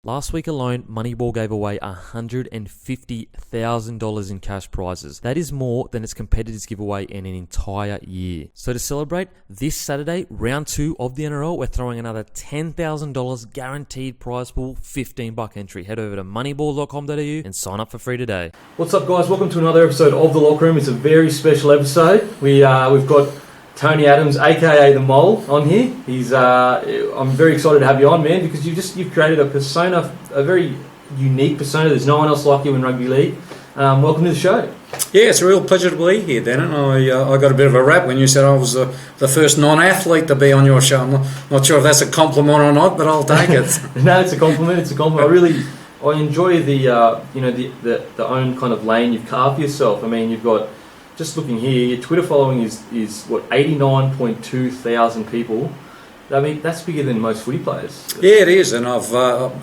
Last week alone, Moneyball gave away $150,000 in cash prizes. That is more than its competitors give away in an entire year. So to celebrate, this Saturday, round 2 of the NRL, we're throwing another $10,000 guaranteed prize pool, $15 entry. Head over to moneyball.com.au and sign up for free today. What's up, guys? Welcome to another episode of The Locker Room. It's a very special episode. We've got Tony Adams, aka the Mole, on here. I'm very excited to have you on, man, because you've created a persona, a very unique persona. There's no one else like you in rugby league. Welcome to the show. Yeah, it's a real pleasure to be here, Denon. I got a bit of a rap when you said I was the first non-athlete to be on your show. I'm not sure if that's a compliment or not, but I'll take it. No, it's a compliment. It's a compliment. I enjoy the own kind of lane you've carved for yourself. I mean, you've got, just looking here, your Twitter following is 89.2 thousand people. I mean, that's bigger than most footy players. Yeah, it is, and I've,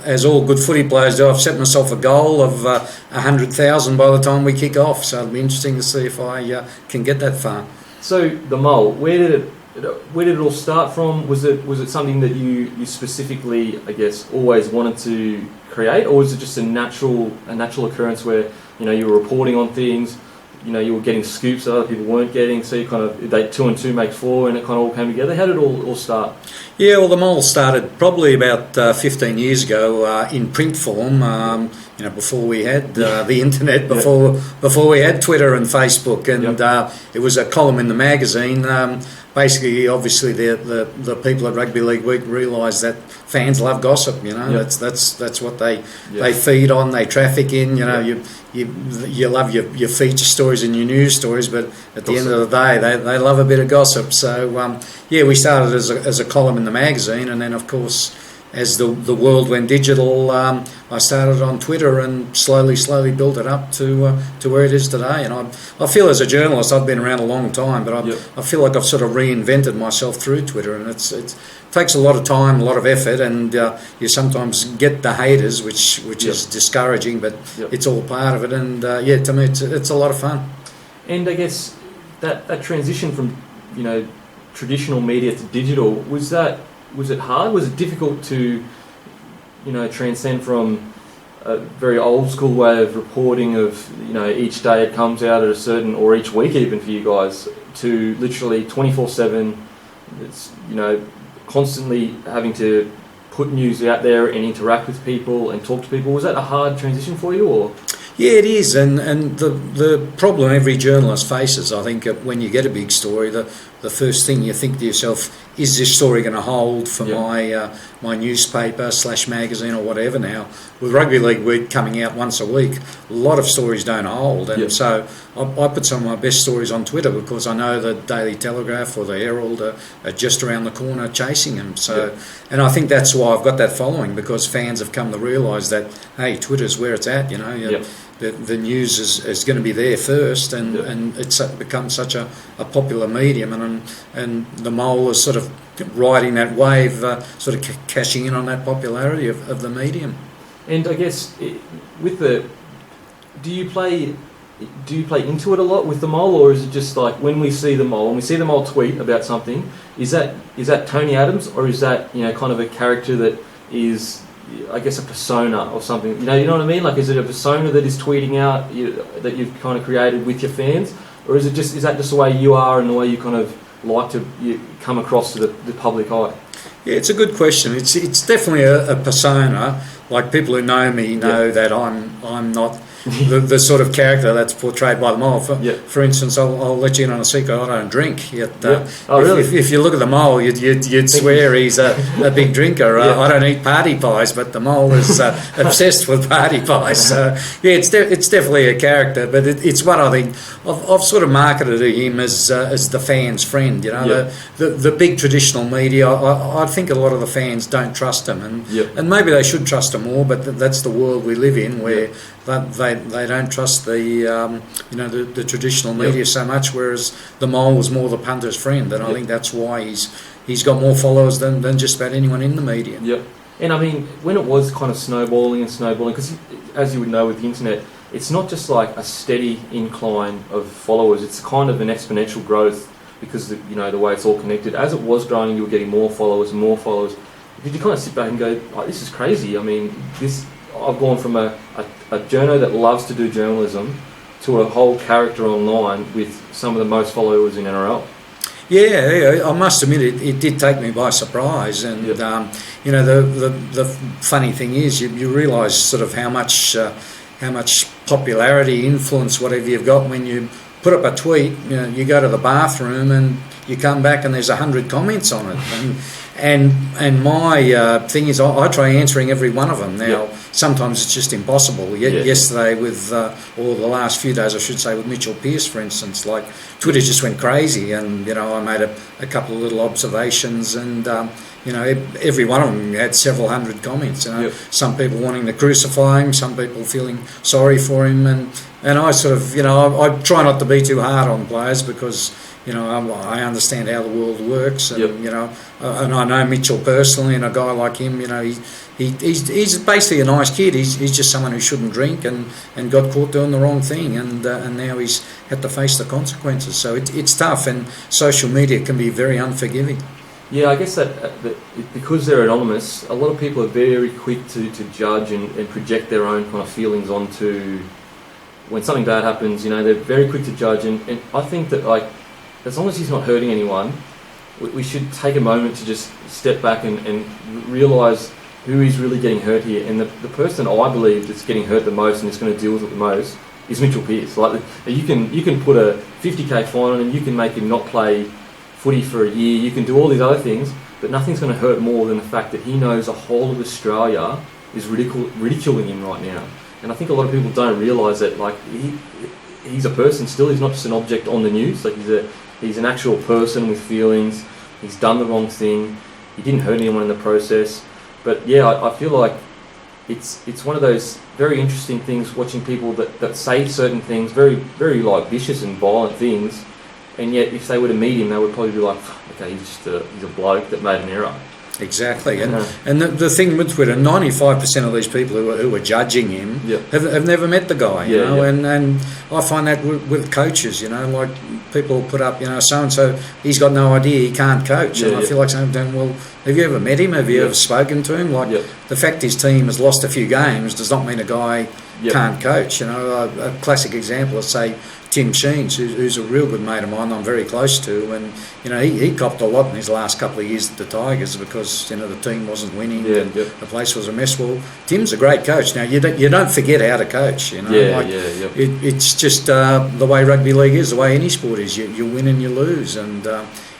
as all good footy players do, I've set myself a goal of 100,000 by the time we kick off. So it'll be interesting to see if I can get that far. So the Mole, where did it all start from? Was it something that you specifically, I guess, always wanted to create, or was it just a natural occurrence where you were reporting on things? You were getting scoops that other people weren't getting, so you kind of, 2 and 2 make 4, and it kind of all came together. How did it all start? Yeah, well, the Mole started probably about 15 years ago in print form. Before we had the internet, before we had Twitter and Facebook, and it was a column in the magazine. Basically, obviously, the people at Rugby League Week realised that fans love gossip. That's what they feed on, they traffic in. You love your feature stories and your news stories, but at the end of the day, they love a bit of gossip. So we started as a column in the magazine, and then of course, as the world went digital, I started on Twitter and slowly built it up to where it is today. And I feel, as a journalist, I've been around a long time, but I feel like I've sort of reinvented myself through Twitter, and it takes a lot of time, a lot of effort, and you sometimes get the haters, which is discouraging, but it's all part of it. And to me, it's a lot of fun. And I guess that transition from traditional media to digital, was it hard? Was it difficult to, transcend from a very old school way of reporting of, each day it comes out at a certain, or each week even for you guys, to literally 24/7, it's, constantly having to put news out there and interact with people and talk to people? Was that a hard transition for you, or? Yeah, it is, and the problem every journalist faces, I think, when you get a big story, the first thing you think to yourself, is this story going to hold for my newspaper / magazine or whatever? Now, with Rugby League Week coming out once a week, a lot of stories don't hold, and so I put some of my best stories on Twitter because I know the Daily Telegraph or the Herald are just around the corner chasing them. So, and I think that's why I've got that following, because fans have come to realise that, hey, Twitter's where it's at, The news is going to be there first, and it's become such a popular medium, and the Mole is sort of riding that wave, sort of cashing in on that popularity of the medium. And I guess do you play into it a lot with the Mole, or is it just like when we see the Mole tweet about something, is that Tony Adams, or is that kind of a character that is, I guess, a persona or something? You know what I mean? Like, is it a persona that is tweeting out that you've kind of created with your fans, or is that just the way you are and the way you kind of like to come across to the public eye? Yeah, it's a good question. It's definitely a persona. Like, people who know me know that I'm not the sort of character that's portrayed by the Mole. For instance, I'll let you in on a secret. I don't drink. Yet, really? If you look at the Mole, you'd swear he's a big drinker. I don't eat party pies, but the Mole is obsessed with party pies. So it's definitely a character, but it's what I think I've sort of marketed him as the fans' friend. The big traditional media. I think a lot of the fans don't trust him, and maybe they should trust him more. But that's the world we live in, where they don't trust the traditional media so much, whereas the Mole was more the punter's friend, and I think that's why he's got more followers than just about anyone in the media. Yep. And I mean, when it was kind of snowballing, because as you would know with the internet, it's not just like a steady incline of followers, it's kind of an exponential growth, because the way it's all connected. As it was growing, you were getting more followers and more followers. you kind of sit back and go, oh, this is crazy. I mean, I've gone from a journo that loves to do journalism to a whole character online with some of the most followers in NRL. Yeah, I must admit it did take me by surprise, and you know, the funny thing is you realise sort of how much popularity, influence, whatever you've got when you put up a tweet. You know, you go to the bathroom and you come back and there's 100 comments on it, and my thing is I try answering every one of them. Now sometimes it's just impossible. Yesterday with or the last few days I should say with Mitchell Pearce, for instance, like Twitter just went crazy, and you know, I made a couple of little observations, and you know, every one of them had several hundred comments. You know, some people wanting to crucify him, some people feeling sorry for him, and I sort of, you know, I try not to be too hard on players because, you know, I understand how the world works, and you know, and I know Mitchell personally, and a guy like him, you know, he's basically a nice kid. He's just someone who shouldn't drink and got caught doing the wrong thing, and now he's had to face the consequences. So it's tough, and social media can be very unforgiving. Yeah, I guess that because they're anonymous, a lot of people are very quick to judge and project their own kind of feelings onto when something bad happens. You know, they're very quick to judge, and I think that, like, as long as he's not hurting anyone, we should take a moment to just step back and realise who is really getting hurt here. And the person I believe that's getting hurt the most and is going to deal with it the most is Mitchell Pearce. Like, you can put a 50k fine on him, you can make him not play footy for a year, you can do all these other things, but nothing's going to hurt more than the fact that he knows the whole of Australia is ridiculing him right now. And I think a lot of people don't realise that, like, he's a person still. He's not just an object on the news. Like, he's an actual person with feelings. He's done the wrong thing. He didn't hurt anyone in the process. But yeah, I feel like it's one of those very interesting things, watching people that say certain things, very, very, like, vicious and violent things, and yet if they were to meet him, they would probably be like, okay, he's a bloke that made an error. Exactly, and the thing with Twitter, 95% of these people who are judging him have never met the guy, you know, and I find that with coaches, you know, like, people put up, you know, so-and-so, he's got no idea, he can't coach, and I feel like saying, well, have you ever met him, have you ever spoken to him? Like, the fact his team has lost a few games does not mean a guy can't coach, you know. A classic example, let's say Tim Sheens, who's a real good mate of mine, I'm very close to, and you know, he copped a lot in his last couple of years at the Tigers because, you know, the team wasn't winning, and the place was a mess. Well, Tim's a great coach. Now, you don't forget how to coach, you know. It's just the way rugby league is, the way any sport is. You win and you lose, and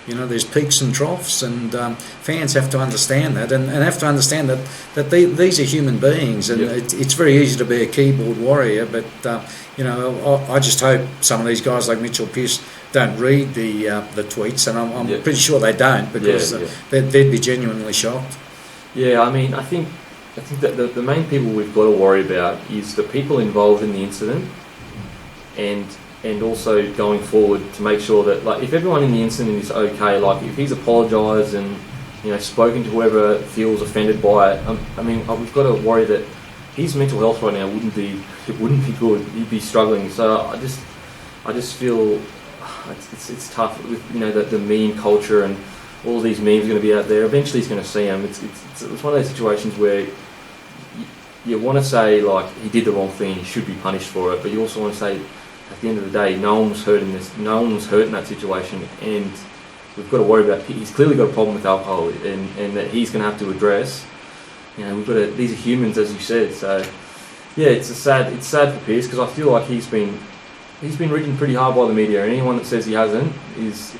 you know, there's peaks and troughs, and fans have to understand that, and have to understand that these are human beings, and it's very easy to be a keyboard warrior, but you know, I just hope some of these guys like Mitchell Pearce don't read the tweets, and I'm pretty sure they don't, because they'd be genuinely shocked. Yeah, I mean, I think that the main people we've got to worry about is the people involved in the incident, and also going forward to make sure that, like, if everyone in the incident is okay, like if he's apologised and, you know, spoken to whoever feels offended by it, I mean, we've got to worry that his mental health right now wouldn't be good. He'd be struggling. So I just feel it's tough with, you know, the meme culture and all these memes are going to be out there. Eventually he's going to see them. It's one of those situations where you want to say, like, he did the wrong thing, he should be punished for it, but you also want to say, at the end of the day, no one was hurt in this. No one was hurt in that situation, and we've got to worry about. He's clearly got a problem with alcohol, and that he's going to have to address. You know, we've got to. These are humans, as you said. So, yeah, it's sad for Pearce, because I feel like he's been written pretty hard by the media, and anyone that says he hasn't is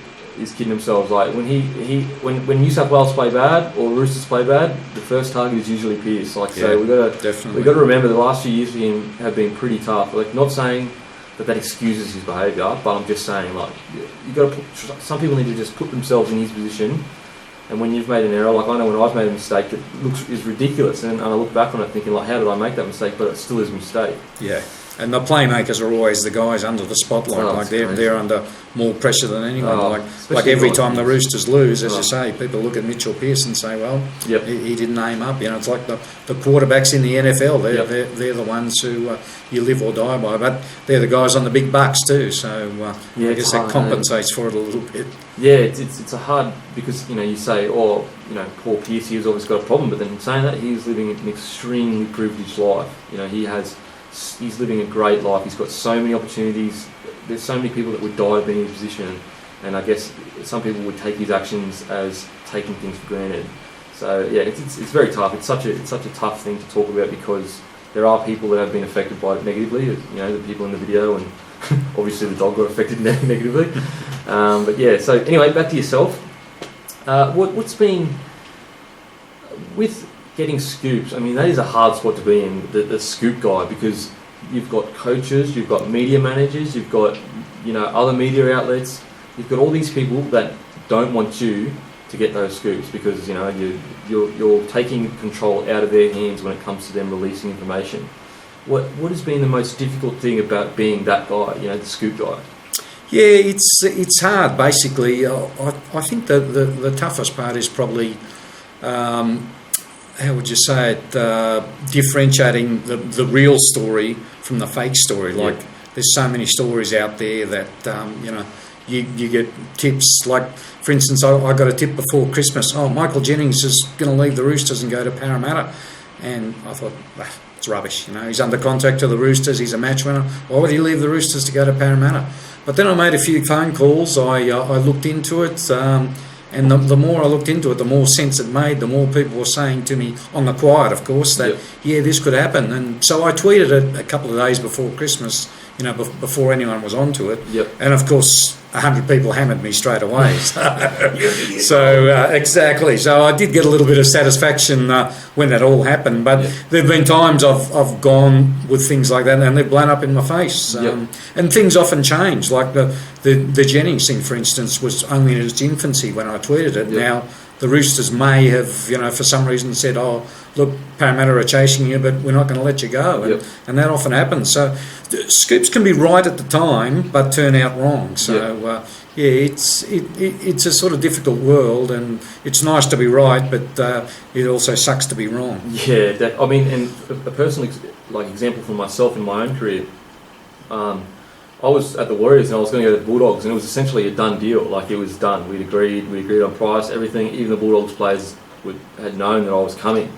kidding themselves. Like, when when New South Wales play bad or Roosters play bad, the first target is usually Pearce. Like, so we got to remember the last few years for him have been pretty tough. Like, not saying that excuses his behaviour, but I'm just saying, like, you got to some people need to just put themselves in his position, and when you've made an error, like I know when I've made a mistake that is ridiculous, and I look back on it thinking, like, how did I make that mistake? But it still is a mistake. Yeah, And the playmakers are always the guys under the spotlight. Oh, like they're under more pressure than anyone. Oh, like every time the guys. Roosters lose, as Oh. you say, people look at Mitchell Pearce and say, well, Yep. he didn't aim up. You know, it's like the quarterbacks in the NFL. Yep. They're the ones who you live or die by. But they're the guys on the big bucks too. So Yeah, I it's guess that hard, compensates for it a little bit. Yeah, it's a hard, because you say, oh, Paul Pierce, he's obviously got a problem, but then in saying that, he's living an extremely privileged life. He's living a great life. He's got so many opportunities. There's so many people that would die of being in his position, and I guess some people would take his actions as taking things for granted. So yeah, it's very tough. It's such a tough thing to talk about, because there are people that have been affected by it negatively. The people in the video, and obviously the dog got affected negatively. But yeah, so anyway, back to yourself. What's been with getting scoops? I mean, that is a hard spot to be in, the scoop guy, because you've got coaches, you've got media managers, you've got other media outlets, you've got all these people that don't want you to get those scoops, because you're taking control out of their hands when it comes to them releasing information. What has been the most difficult thing about being that guy, the scoop guy? Yeah, it's hard. Basically, I think the toughest part is probably, how would you say it, differentiating the real story from the fake story. Like, there's so many stories out there that you get tips. Like, for instance, I got a tip before Christmas. Oh, Michael Jennings is going to leave the Roosters and go to Parramatta, and I thought, it's rubbish. He's under contract to the Roosters. He's a match winner. Why would he leave the Roosters to go to Parramatta? But then I made a few phone calls. I looked into it, and the more I looked into it, the more sense it made. The more people were saying to me, on the quiet, of course, that this could happen. And so I tweeted it a couple of days before Christmas, before anyone was onto it. And of course, 100 people hammered me straight away. So exactly. So I did get a little bit of satisfaction when that all happened. But there've been times I've gone with things like that, and they've blown up in my face. And things often change. Like the Jennings thing, for instance, was only in its infancy when I tweeted it. Now the Roosters may have, for some reason said, oh, look, Parramatta are chasing you, but we're not going to let you go. And that often happens. So scoops can be right at the time, but turn out wrong. So, it's a sort of difficult world, and it's nice to be right, but it also sucks to be wrong. Yeah, and a personal example from myself in my own career, I was at the Warriors and I was going to go to the Bulldogs, and it was essentially a done deal. Like, it was done. We'd agreed on price, everything. Even the Bulldogs players had known that I was coming.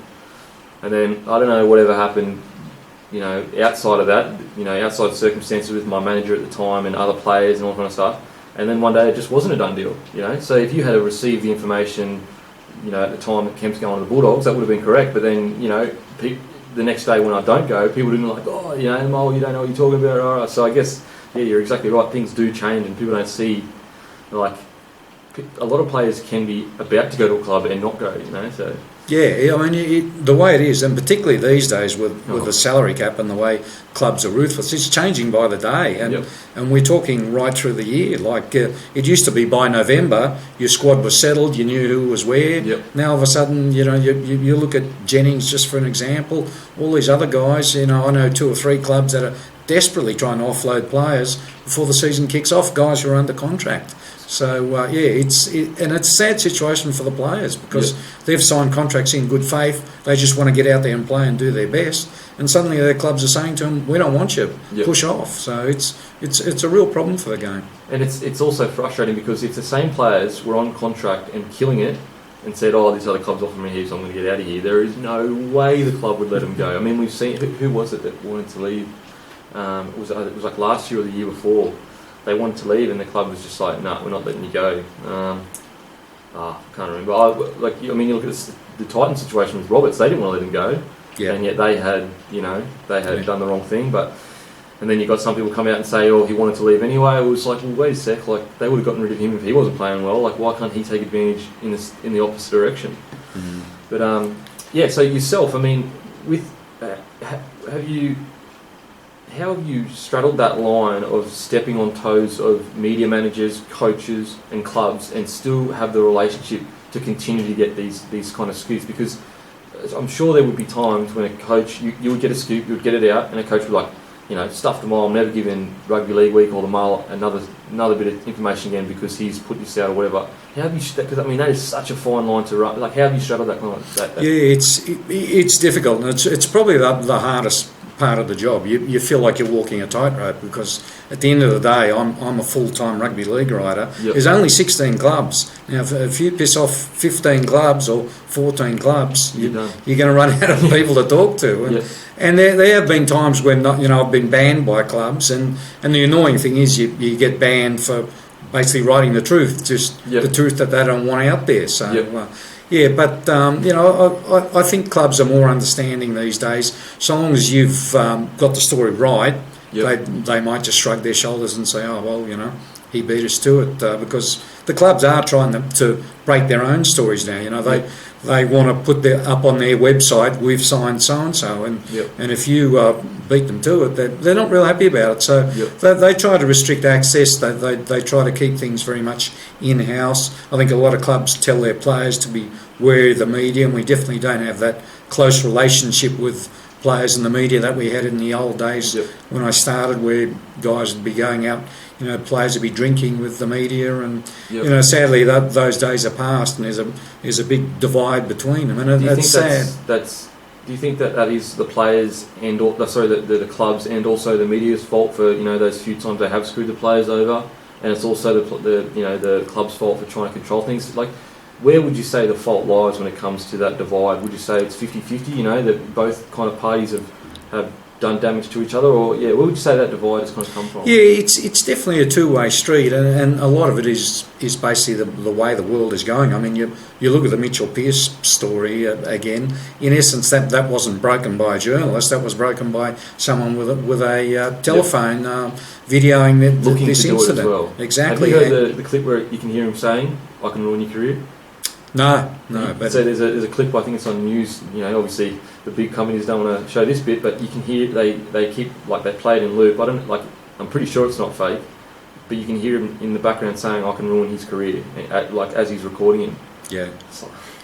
And then, I don't know, whatever happened, outside of that, outside circumstances with my manager at the time and other players and all kind of stuff. And then one day it just wasn't a done deal, So if you had received the information, at the time that Kemp's going to the Bulldogs, that would have been correct. But then, the next day when I don't go, people didn't like, oh, Mo, you don't know what you're talking about. All right. So I guess, you're exactly right. Things do change, and people don't see, like, a lot of players can be about to go to a club and not go, So yeah, I mean, the way it is, and particularly these days with the salary cap and the way clubs are ruthless, it's changing by the day, and we're talking right through the year. Like, it used to be by November, your squad was settled, you knew who was where. Now, all of a sudden, you look at Jennings, just for an example, all these other guys, I know 2 or 3 clubs that are desperately trying to offload players before the season kicks off, guys who are under contract. So, it's a sad situation for the players, because they've signed contracts in good faith. They just want to get out there and play and do their best. And suddenly their clubs are saying to them, we don't want you, push off. So it's a real problem for the game. And it's also frustrating, because if the same players were on contract and killing it and said, oh, this other club's offering me here, so I'm going to get out of here, there is no way the club would let them go. I mean, we've seen, who was it that wanted to leave? It was like last year or the year before. They wanted to leave, and the club was just like, "No, we're not letting you go." I can't remember. You look at the Titans situation with Roberts. They didn't want to let him go, and yet they had, done the wrong thing. And then you got some people come out and say, "Oh, he wanted to leave anyway." It was like, well, wait a sec. Like, they would have gotten rid of him if he wasn't playing well. Like, why can't he take advantage in the opposite direction? Mm-hmm. But so yourself, I mean, with how have you straddled that line of stepping on toes of media managers, coaches and clubs, and still have the relationship to continue to get these kind of scoops? Because I'm sure there would be times when a coach, you would get a scoop, you would get it out, and a coach would be like, stuffed a mile, never given Rugby League Week or the Mail another bit of information again because he's put this out or whatever. How have you? Because that is such a fine line to run. Like, how have you straddled that kind of that? Yeah, it's difficult, and it's probably the hardest part of the job. You feel like you're walking a tightrope because at the end of the day, I'm a full-time rugby league rider. Yep. There's only 16 clubs. Now, if you piss off 15 clubs or 14 clubs, you're going to run out of people to talk to. And, yep. and there have been times when I've been banned by clubs, and the annoying thing is you get banned for basically writing the truth, just yep. the truth that they don't want out there. So. Yep. Yeah, but I think clubs are more understanding these days. So long as you've got the story right, yep. they might just shrug their shoulders and say, "Oh well, he beat us to it," because the clubs are trying to break their own stories now. They want to put up on their website, "We've signed so and so," and if you beat them to it, they're not real happy about it. So yep. they try to restrict access. They try to keep things very much in-house. I think a lot of clubs tell their players to be wary of the media, and we definitely don't have that close relationship with players and the media that we had in the old days yep. when I started, where guys would be going out, players would be drinking with the media, and yep. Sadly those days are past, and there's a big divide between them, and it's sad. Do you think that is the players and the clubs and also the media's fault for those few times they have screwed the players over, and it's also the club's fault for trying to control things? Like, where would you say the fault lies when it comes to that divide? Would you say it's 50-50, that both kind of parties have done damage to each other, or where would you say that divide has kind of come from? Yeah, it's definitely a two-way street, and a lot of it is basically the way the world is going. I mean, you look at the Mitchell Pearce story again. In essence, that wasn't broken by a journalist. That was broken by someone with a telephone videoing this to do incident. It as well. Exactly. Have you heard the clip where you can hear him saying, "I can ruin your career"? No. But so there's a clip. I think it's on news. Obviously the big companies don't want to show this bit, but you can hear they keep they play it in loop. I'm pretty sure it's not fake, but you can hear him in the background saying, "I can ruin his career," as he's recording him. Yeah.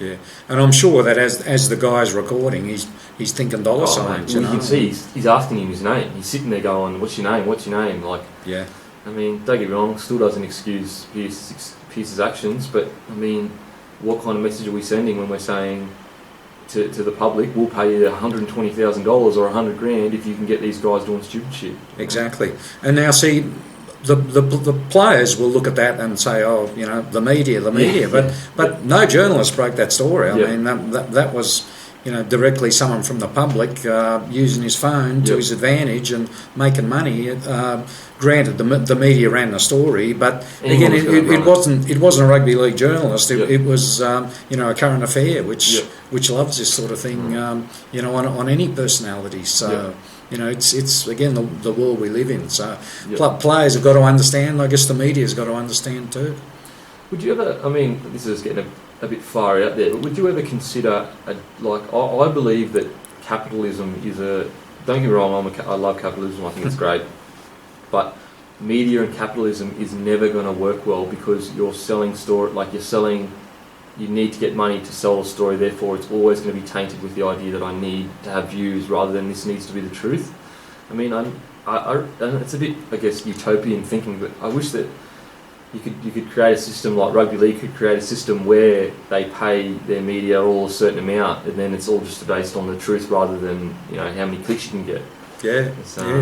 Yeah, and I'm sure that as the guy's recording, he's thinking dollar signs. You can see he's asking him his name. He's sitting there going, "What's your name? What's your name?" Yeah. I mean, don't get me wrong. Still doesn't excuse Pearce's actions, but I mean, what kind of message are we sending when we're saying to the public, "We'll pay you $120,000 or $100,000 if you can get these guys doing stupid shit"? Exactly. And now see, the players will look at that and say, "Oh, the media," but no journalist broke that story. I mean, that was directly someone from the public using his phone to his advantage and making money. Granted, the media ran the story, but again, it wasn't a rugby league journalist. It was a current affair, which loves this sort of thing. On any personality. So. It's again the world we live in. So players have got to understand. I guess the media's got to understand too. Would you ever? I mean, this is getting a bit far out there, but would you ever consider I believe that capitalism is a. Don't get me wrong. I love capitalism. I think it's great, but media and capitalism is never going to work well because you're selling you need to get money to sell a story, therefore it's always going to be tainted with the idea that I need to have views rather than this needs to be the truth. I mean, it's a bit, I guess, utopian thinking, but I wish that you could create a system like Rugby League could create a system where they pay their media all a certain amount and then it's all just based on the truth rather than how many clicks you can get. Yeah,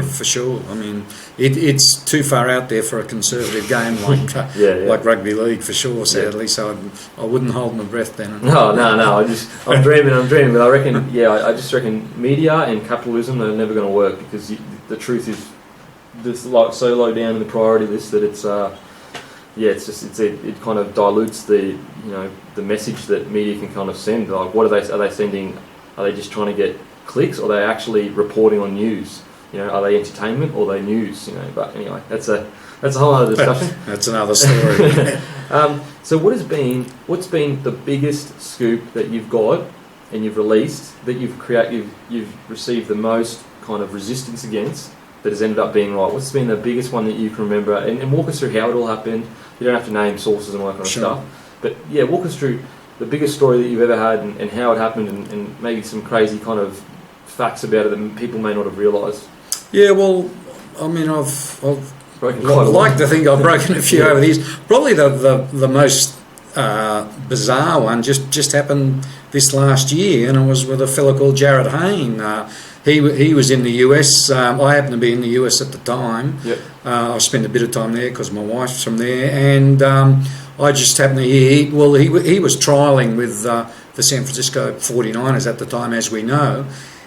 for sure. I mean, it's too far out there for a conservative game like Rugby League, for sure, sadly. So I wouldn't hold my breath then. No. I'm dreaming. But I reckon, I just reckon media and capitalism, they're never going to work because the truth is this so low down in the priority list that it's it kind of dilutes the message that media can kind of send. Like, what are they sending? Are they just trying to get clicks, or are they actually reporting on news? Are they entertainment or are they news? But anyway, that's a whole other discussion. That's another story. So what's been the biggest scoop that you've got and you've released that you've received the most kind of resistance against that has ended up being right? What's been the biggest one that you can remember? And walk us through how it all happened. You don't have to name sources and all that kind of stuff. But walk us through the biggest story that you've ever had and how it happened and maybe some crazy kind of facts about it that people may not have realised. Yeah, well, I mean, I've Broken quite a lot. like to think I've broken a few over the years. Probably the most bizarre one just happened this last year, and it was with a fellow called Jared Hayne. He was in the US. I happened to be in the US at the time. Yep. I spent a bit of time there because my wife's from there, and I just happened to hear. He was trialling with the San Francisco 49ers at the time, as we know.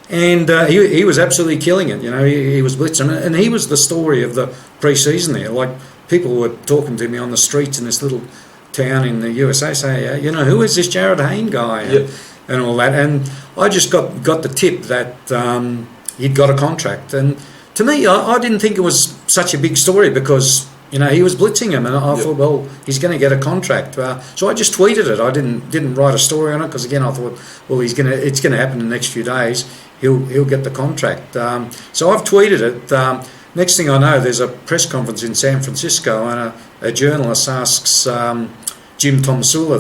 And he was absolutely killing it. You know, he was blitzing, and he was the story of the pre-season there. Like, people were talking to me on the streets in this little town in the USA, say, you know, who is this Jared Hayne guy, and all that. And I just got the tip that he'd got a contract. And to me, I didn't think it was such a big story because, you know, he was blitzing him, and I thought, well, he's going to get a contract. So I just tweeted it. I didn't write a story on it because, again, I thought, well, it's going to happen in the next few days. He'll get the contract. So I've tweeted it. Next thing I know, there's a press conference in San Francisco, and a journalist asks Jim Tomasula,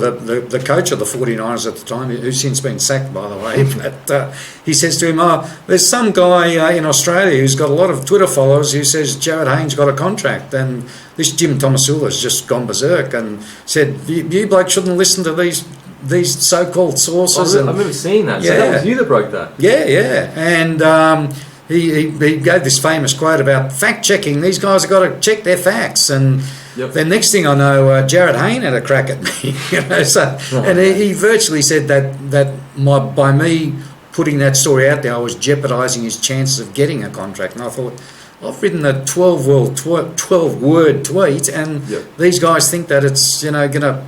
the coach of the 49ers at the time, who's since been sacked, by the way, but he says to him, there's some guy in Australia who's got a lot of Twitter followers who says Jared Hayne's got a contract, and this Jim Tomasula's just gone berserk and said, you bloke shouldn't listen to these so-called sources. I remember seeing that. So that was you that broke that. Yeah. And he gave this famous quote about fact-checking. These guys have got to check their facts. And then next thing I know, Jared Hayne had a crack at me. You know, and he virtually said that by me putting that story out there, I was jeopardising his chances of getting a contract. And I thought, I've written a 12-word tweet, and these guys think that it's, you know, gonna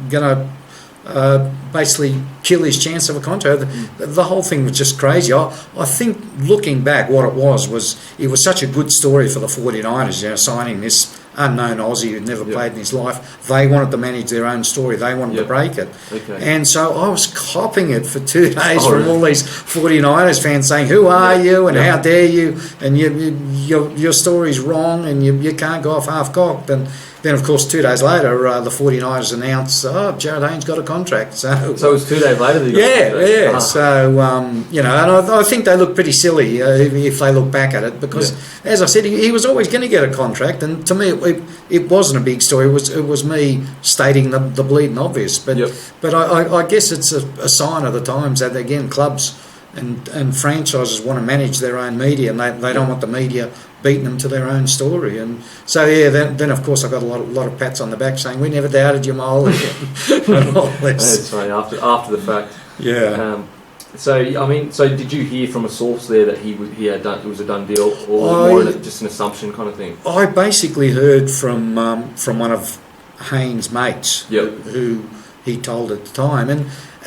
basically kill his chance of a contract. The whole thing was just crazy. I think, looking back, what it was such a good story for the 49ers, you know, signing this unknown Aussie who'd never played in his life. They wanted to manage their own story. They wanted to break it. Okay. And so I was copping it for 2 days from all these 49ers fans saying, who are you and how dare you, and your story's wrong and you can't go off half-cocked. And then, of course, 2 days later, the 49ers announced, Jared Hayne's got a contract. So it was 2 days later that you got a contract? So, you know, and I think they look pretty silly if they look back at it because, as I said, he was always going to get a contract. And to me, it wasn't a big story. It was me stating the bleeding obvious. But I guess it's a sign of the times that, again, clubs and franchises want to manage their own media, and they don't want the media beating them to their own story. And so then of course I got a lot of pats on the back saying we never doubted you, Mole. That's right, after the fact. So did you hear from a source there that he had done, it was a done deal, or more just an assumption kind of thing? I basically heard from one of Hayne's mates who he told at the time,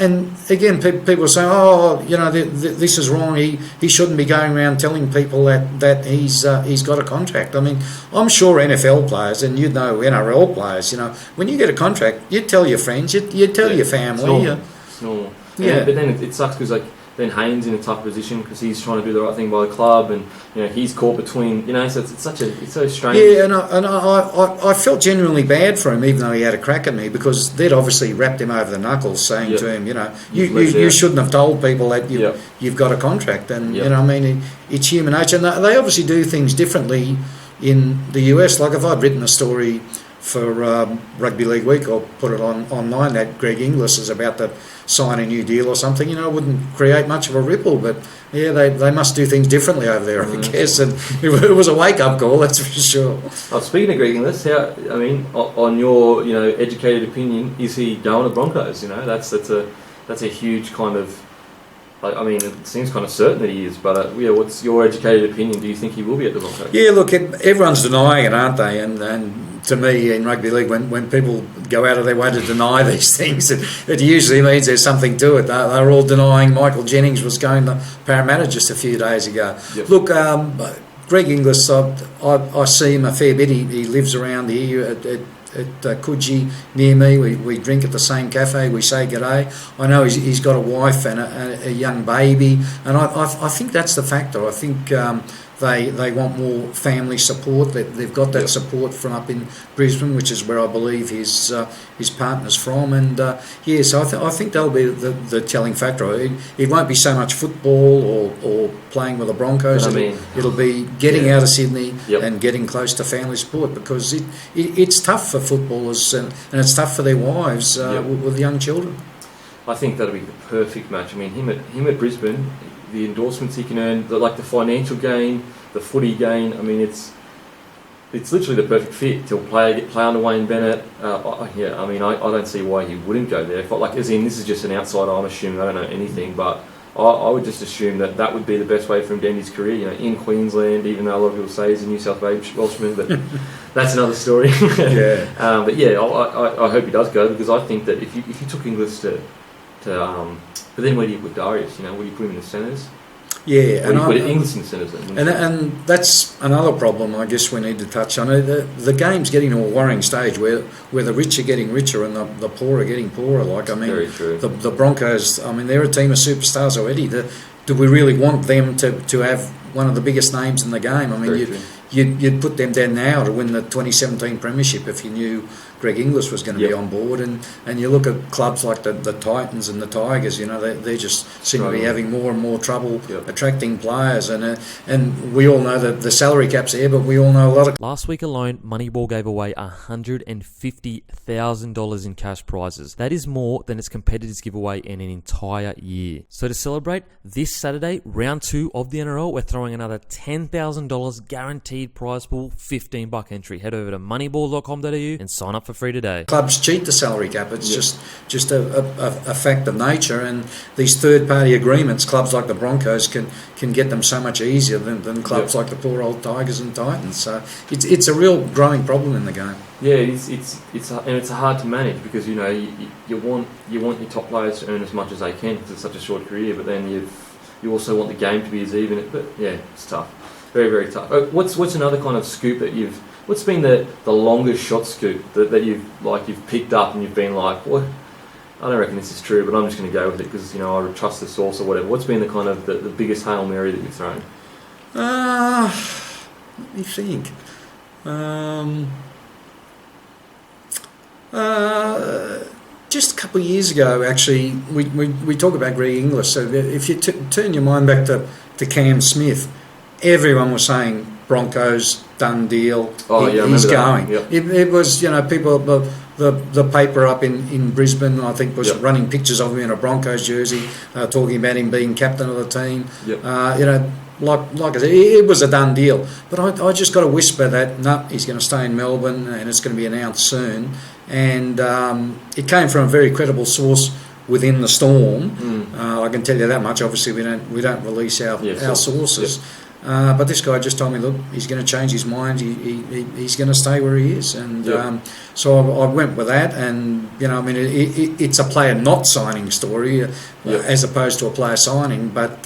and again, people say, you know, this is wrong. He shouldn't be going around telling people that he's got a contract. I mean, I'm sure NFL players, and you know NRL players, you know, when you get a contract, you tell your friends, you tell your family. It's normal. Yeah, but then it sucks because then Hayne's in a tough position because he's trying to do the right thing by the club, and you know he's caught between, you know, so it's so strange. Yeah, and I felt genuinely bad for him, even though he had a crack at me, because they'd obviously wrapped him over the knuckles, saying to him, you know, you shouldn't have told people that you've got a contract, and you know, I mean, it's human nature. And they obviously do things differently in the US. Like if I'd written a story for Rugby League Week, or put it online that Greg Inglis is about to sign a new deal or something, you know, it wouldn't create much of a ripple. But yeah, they must do things differently over there, I guess. And it was a wake-up call, that's for sure. Speaking of Greg Inglis, on your, you know, educated opinion, is he going to Broncos? You know, that's a huge kind of. I mean, it seems kind of certain that he is, but what's your educated opinion? Do you think he will be at the Broncos? Yeah, look, everyone's denying it, aren't they? And to me, in rugby league, when people go out of their way to deny these things, it usually means there's something to it. They're all denying Michael Jennings was going to Parramatta just a few days ago. Yep. Look, Greg Inglis, I see him a fair bit. He lives around here at Coogee near me. We drink at the same cafe. We say g'day. I know he's got a wife and a young baby, and I think that's the factor. I think they want more family support. They've got that support from up in Brisbane, which is where I believe his partner's from. And so I think that'll be the telling factor. It won't be so much football or playing with the Broncos. It'll be getting out of Sydney and getting close to family support, because it's tough for footballers and it's tough for their wives with young children. I think that'll be the perfect match. I mean, him at Brisbane, the endorsements he can earn, the financial gain, the footy gain. I mean, it's literally the perfect fit. He'll play under Wayne Bennett. I don't see why he wouldn't go there. This is just an outsider. I'm assuming, I don't know anything, but I would just assume that would be the best way for him to end his career. In Queensland, even though a lot of people say he's a New South Wales Welshman, but that's another story. I hope he does go, because I think that if you took Inglis but then where do you put Darius? Where do you put him in the centres? Yeah, and put Inglis in the centres then? And that's another problem I guess we need to touch on. The game's getting to a worrying stage where the rich are getting richer and the poor are getting poorer. Very true. The Broncos, they're a team of superstars already. Do we really want them to have one of the biggest names in the game? You'd put them down now to win the 2017 Premiership if you knew Greg Inglis was going to be on board. And you look at clubs like the Titans and the Tigers, they just seem to be having more and more trouble attracting players. And we all know that the salary cap's there, but we all know a lot of... Last week alone, Moneyball gave away $150,000 in cash prizes. That is more than its competitors give away in an entire year. So to celebrate, this Saturday, round 2 of the NRL, we're throwing another $10,000 guaranteed prize pool, $15 entry. Head over to moneyball.com.au and sign up for free today. Clubs cheat the salary cap. It's just a fact of nature, and these third-party agreements, clubs like the Broncos can get them so much easier than clubs like the poor old Tigers and Titans. So it's a real growing problem in the game. Yeah, it's hard to manage, because you want your top players to earn as much as they can, because it's such a short career. But then you also want the game to be as even. But it's tough, very, very tough. What's another kind of scoop that what's been the longest shot scoop that you've picked up and you've been like, what? I don't reckon this is true, but I'm just going to go with it because I trust the source or whatever. What's been the kind of the biggest Hail Mary that you've thrown? Let me think. Just a couple of years ago, actually, we talk about Greg Inglis. So if you turn your mind back to Cam Smith, everyone was saying Broncos, done deal. He's going. Yep. It was, people, the paper up in Brisbane, I think, was running pictures of him in a Broncos jersey, talking about him being captain of the team. Yep. Like I said, it was a done deal. But I just got a whisper that, no, he's going to stay in Melbourne and it's going to be announced soon. And it came from a very credible source within the Storm. I can tell you that much. Obviously, we don't release our sources. Yep. But this guy just told me, look, he's going to change his mind. He's going to stay where he is, and so I went with that. And it's a player not signing story as opposed to a player signing. But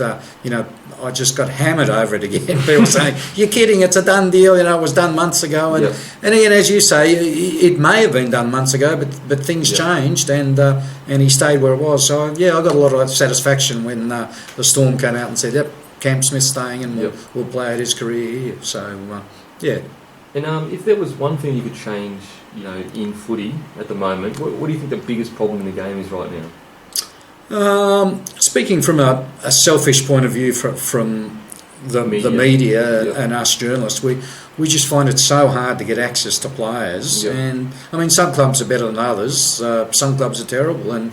I just got hammered over it again. People saying, "You're kidding? It's a done deal." It was done months ago, and again, as you say, it may have been done months ago, but things changed, and he stayed where it was. So I got a lot of satisfaction when the Storm came out and said, "Yep, Cam Smith's staying and will play out his career here." So, And if there was one thing you could change, in footy at the moment, what do you think the biggest problem in the game is right now? Speaking from a selfish point of view from the media and us journalists, we just find it so hard to get access to players. And some clubs are better than others. Some clubs are terrible, and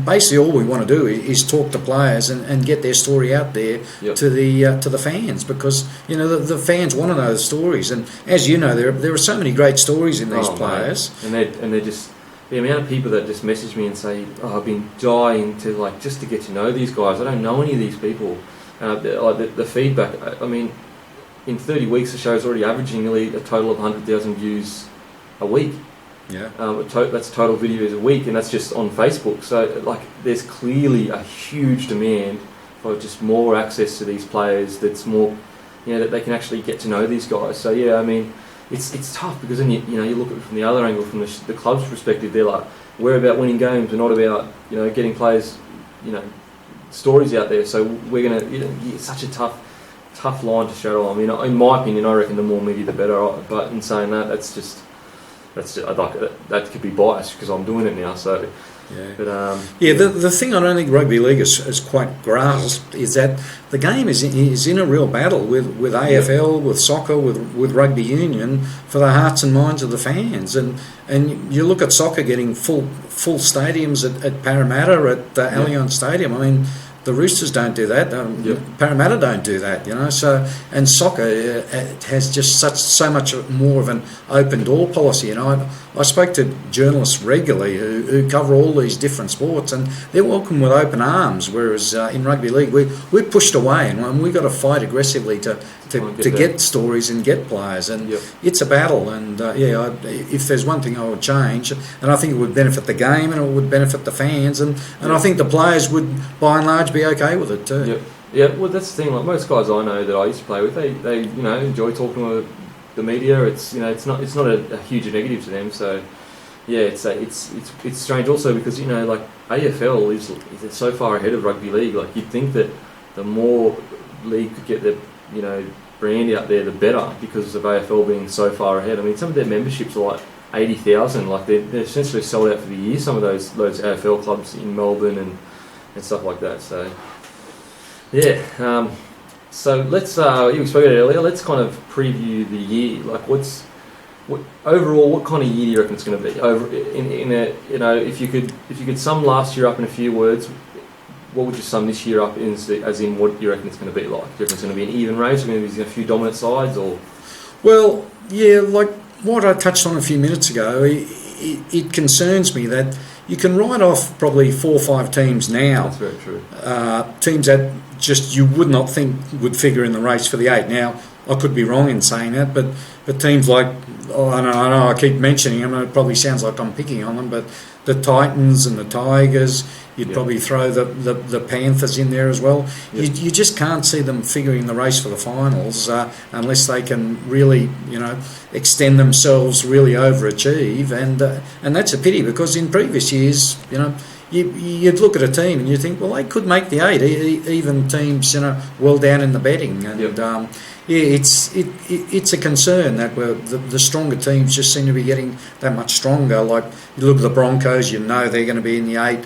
basically all we want to do is talk to players and get their story out there to the fans, because the fans want to know the stories. And as you know, there are so many great stories in these players, and they're just. The amount of people that just message me and say, I've been dying to just to get to know these guys. I don't know any of these people. The feedback. In 30 weeks, the show's already averaging nearly a total of 100,000 views a week. That's total videos a week, and that's just on Facebook. So there's clearly a huge demand for just more access to these players. That's more, that they can actually get to know these guys. So It's tough, because then you look at it from the other angle, from the club's perspective. They're like, we're about winning games, we're not about getting players stories out there. So we're gonna it's such a tough tough line to straddle. I mean, in my opinion, I reckon the more media, the better. But in saying that, that's just I'd like that could be biased because I'm doing it now. So. Yeah. But, the thing I don't think rugby league has quite grasped is that the game is in a real battle with AFL, with soccer, with rugby union for the hearts and minds of the fans. And you look at soccer getting full stadiums at Parramatta, at Allianz Stadium. I mean, the Roosters don't do that. Parramatta don't do that, you know. So, and soccer has just so much more of an open door policy. You know, I spoke to journalists regularly who cover all these different sports, and they're welcomed with open arms. Whereas in rugby league, we're pushed away, and we've got to fight aggressively to get stories and get players, and it's a battle. And if there's one thing I would change, and I think it would benefit the game and it would benefit the fans, and I think the players would, by and large, be okay with it too. Yeah, well, that's the thing. Like most guys I know that I used to play with, they enjoy talking with the media. It's it's not a huge negative to them. So it's strange also because like AFL is so far ahead of rugby league. Like you'd think that the more league could get their brand out there, the better, because of AFL being so far ahead. I mean, some of their memberships are like 80,000. Like they're essentially sold out for the year. Some of those AFL clubs in Melbourne and stuff like that. So so let's you spoke about it earlier. Let's kind of preview the year. Like overall, what kind of year do you reckon it's going to be? If you could sum last year up in a few words, what would you sum this year up in, as in what you reckon it's going to be like? Do you reckon it's going to be an even race? Or going to be a few dominant sides, or? Well, yeah, like what I touched on a few minutes ago, it concerns me that you can write off probably 4 or 5 teams now. That's very true. Teams that just you would not think would figure in the race for the 8. Now, I could be wrong in saying that, but teams like, I know I keep mentioning them, and it probably sounds like I'm picking on them, but the Titans and the Tigers, you'd probably throw the Panthers in there as well. You just can't see them figuring the race for the finals unless they can really, extend themselves, really overachieve, and that's a pity, because in previous years, you'd look at a team and you think, well, they could make the 8, even teams, well down in the betting, and it's a concern that the stronger teams just seem to be getting that much stronger. Like you look at the Broncos, they're going to be in the 8.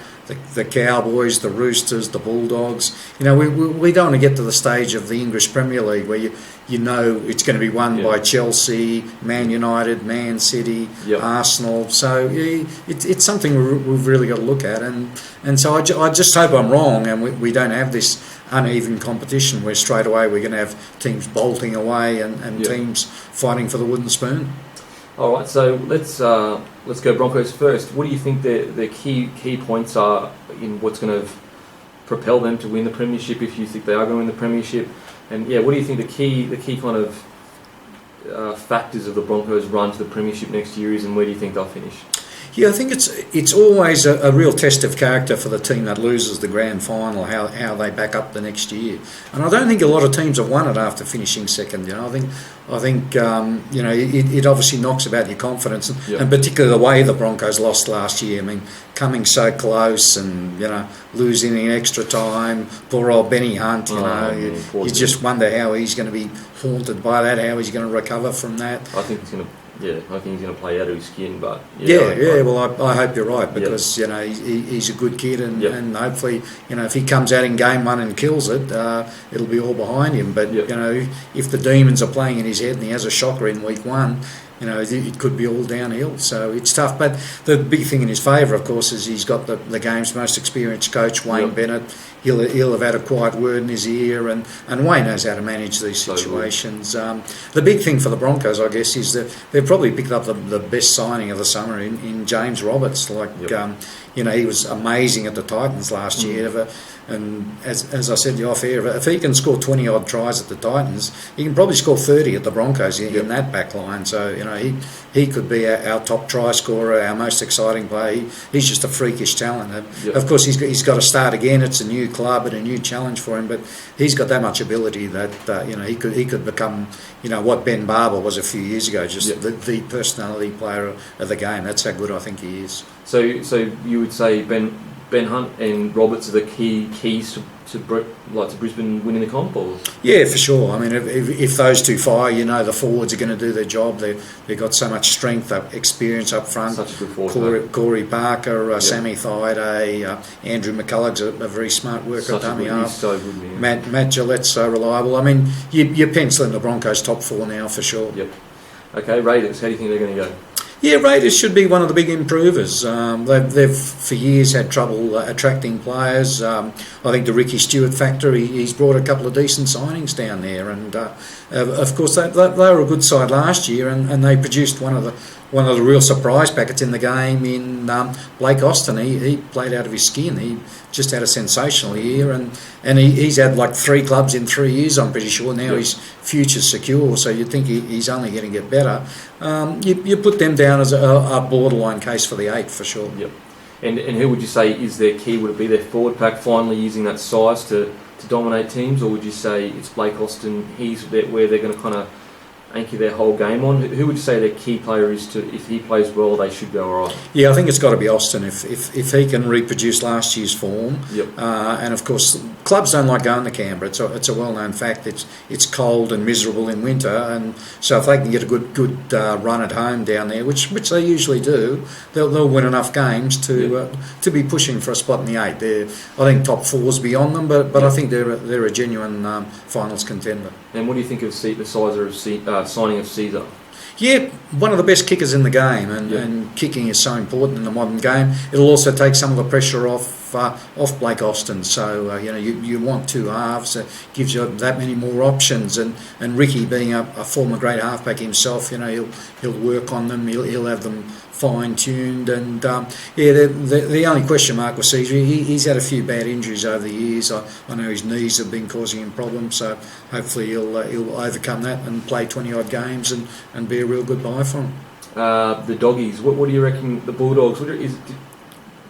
The Cowboys, the Roosters, the Bulldogs. We don't want to get to the stage of the English Premier League where it's going to be won by Chelsea, Man United, Man City, Arsenal. So it's something we've really got to look at, and so I just hope I'm wrong, and we don't have this uneven competition where straight away we're going to have teams bolting away and teams fighting for the wooden spoon. All right, so let's go Broncos first. What do you think the key points are in what's going to propel them to win the premiership, if you think they are going to win the premiership? And what do you think the key kind of factors of the Broncos' run to the premiership next year is, and where do you think they'll finish? Yeah, I think it's always a real test of character for the team that loses the grand final, how they back up the next year. And I don't think a lot of teams have won it after finishing second. I think it obviously knocks about your confidence, and particularly the way the Broncos lost last year. I mean, coming so close and losing in extra time. Poor old Benny Hunt. You just wonder how he's going to be haunted by that. How he's going to recover from that. I think he's going to. I think he's going to play out of his skin, but well, I hope you're right, because he's a good kid, and hopefully, if he comes out in game 1 and kills it, it'll be all behind him. But if the demons are playing in his head and he has a shocker in week 1, it could be all downhill. So it's tough. But the big thing in his favour, of course, is he's got the game's most experienced coach, Wayne Bennett. He'll have had a quiet word in his ear, and Wayne knows how to manage these situations. The big thing for the Broncos, I guess, is that they've probably picked up the best signing of the summer in James Roberts. He was amazing at the Titans last year. And as I said off air, if he can score 20 odd tries at the Titans, he can probably score 30 at the Broncos in that back line. So he could be our top try scorer, our most exciting player. He's just a freakish talent. Of course, he's got to start again. It's a new club and a new challenge for him, but he's got that much ability that he could become what Ben Barber was a few years ago, just the personality player of the game. That's how good I think he is. So you would say Ben Ben Hunt and Roberts are the keys to Brisbane winning the comp? Or? Yeah, for sure. I mean, if those two fire, the forwards are going to do their job. They've got so much strength, experience up front. Such a good forward. Corey Parker, Sammy Thaiday, Andrew McCulloch's a very smart worker. He's so good, man. Matt Gillette's so reliable. I mean, you're penciling the Broncos top 4 now for sure. Yep. Okay, Raiders, how do you think they're going to go? Yeah, Raiders should be one of the big improvers. They've for years had trouble attracting players. I think the Ricky Stewart factor, he's brought a couple of decent signings down there, and of course they were a good side last year, and they produced one of the real surprise packets in the game in Blake Austin. He played out of his skin. He just had a sensational year, and he's had like 3 clubs in 3 years, I'm pretty sure. Now his future's secure, so you'd think he's only going to get better. You put them down as a borderline case for the 8 for sure. Yep. And who would you say is their key? Would it be their forward pack finally using that size to dominate teams, or would you say it's Blake Austin, where they're going to kind of anchor their whole game on? Who would you say their key player is to, if he plays well, they should go all right? Yeah, I think it's got to be Austin if he can reproduce last year's form. Yep. And of course, clubs don't like going to Canberra. It's a well-known fact. It's cold and miserable in winter, and so if they can get a good run at home down there, which they usually do, they'll win enough games to be pushing for a spot in the 8. I think top 4's beyond them, but I think they're a genuine finals contender. And what do you think of the signing of Caesar? Yeah, one of the best kickers in the game, and kicking is so important in the modern game. It'll also take some of the pressure off Blake Austin. So you want 2 halves. It gives you that many more options. And Ricky, being a former great halfback himself, he'll work on them. He'll have them fine-tuned. And the only question mark was Caesar. He's had a few bad injuries over the years. I know his knees have been causing him problems. So hopefully he'll overcome that and play 20-odd games and be a real good buy for him. The Doggies, what do you reckon, the Bulldogs,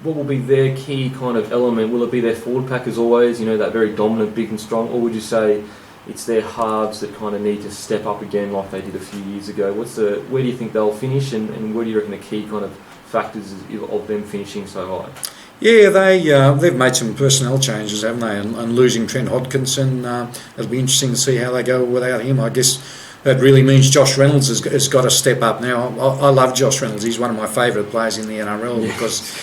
what will be their key kind of element? Will it be their forward pack as always, that very dominant, big and strong, or would you say it's their halves that kind of need to step up again like they did a few years ago? Where do you think they'll finish, and where do you reckon the key kind of factors of them finishing so high? Yeah, they've made some personnel changes, haven't they? And losing Trent Hodkinson, it'll be interesting to see how they go without him. I guess that really means Josh Reynolds has got to step up now. I love Josh Reynolds. He's one of my favourite players in the NRL because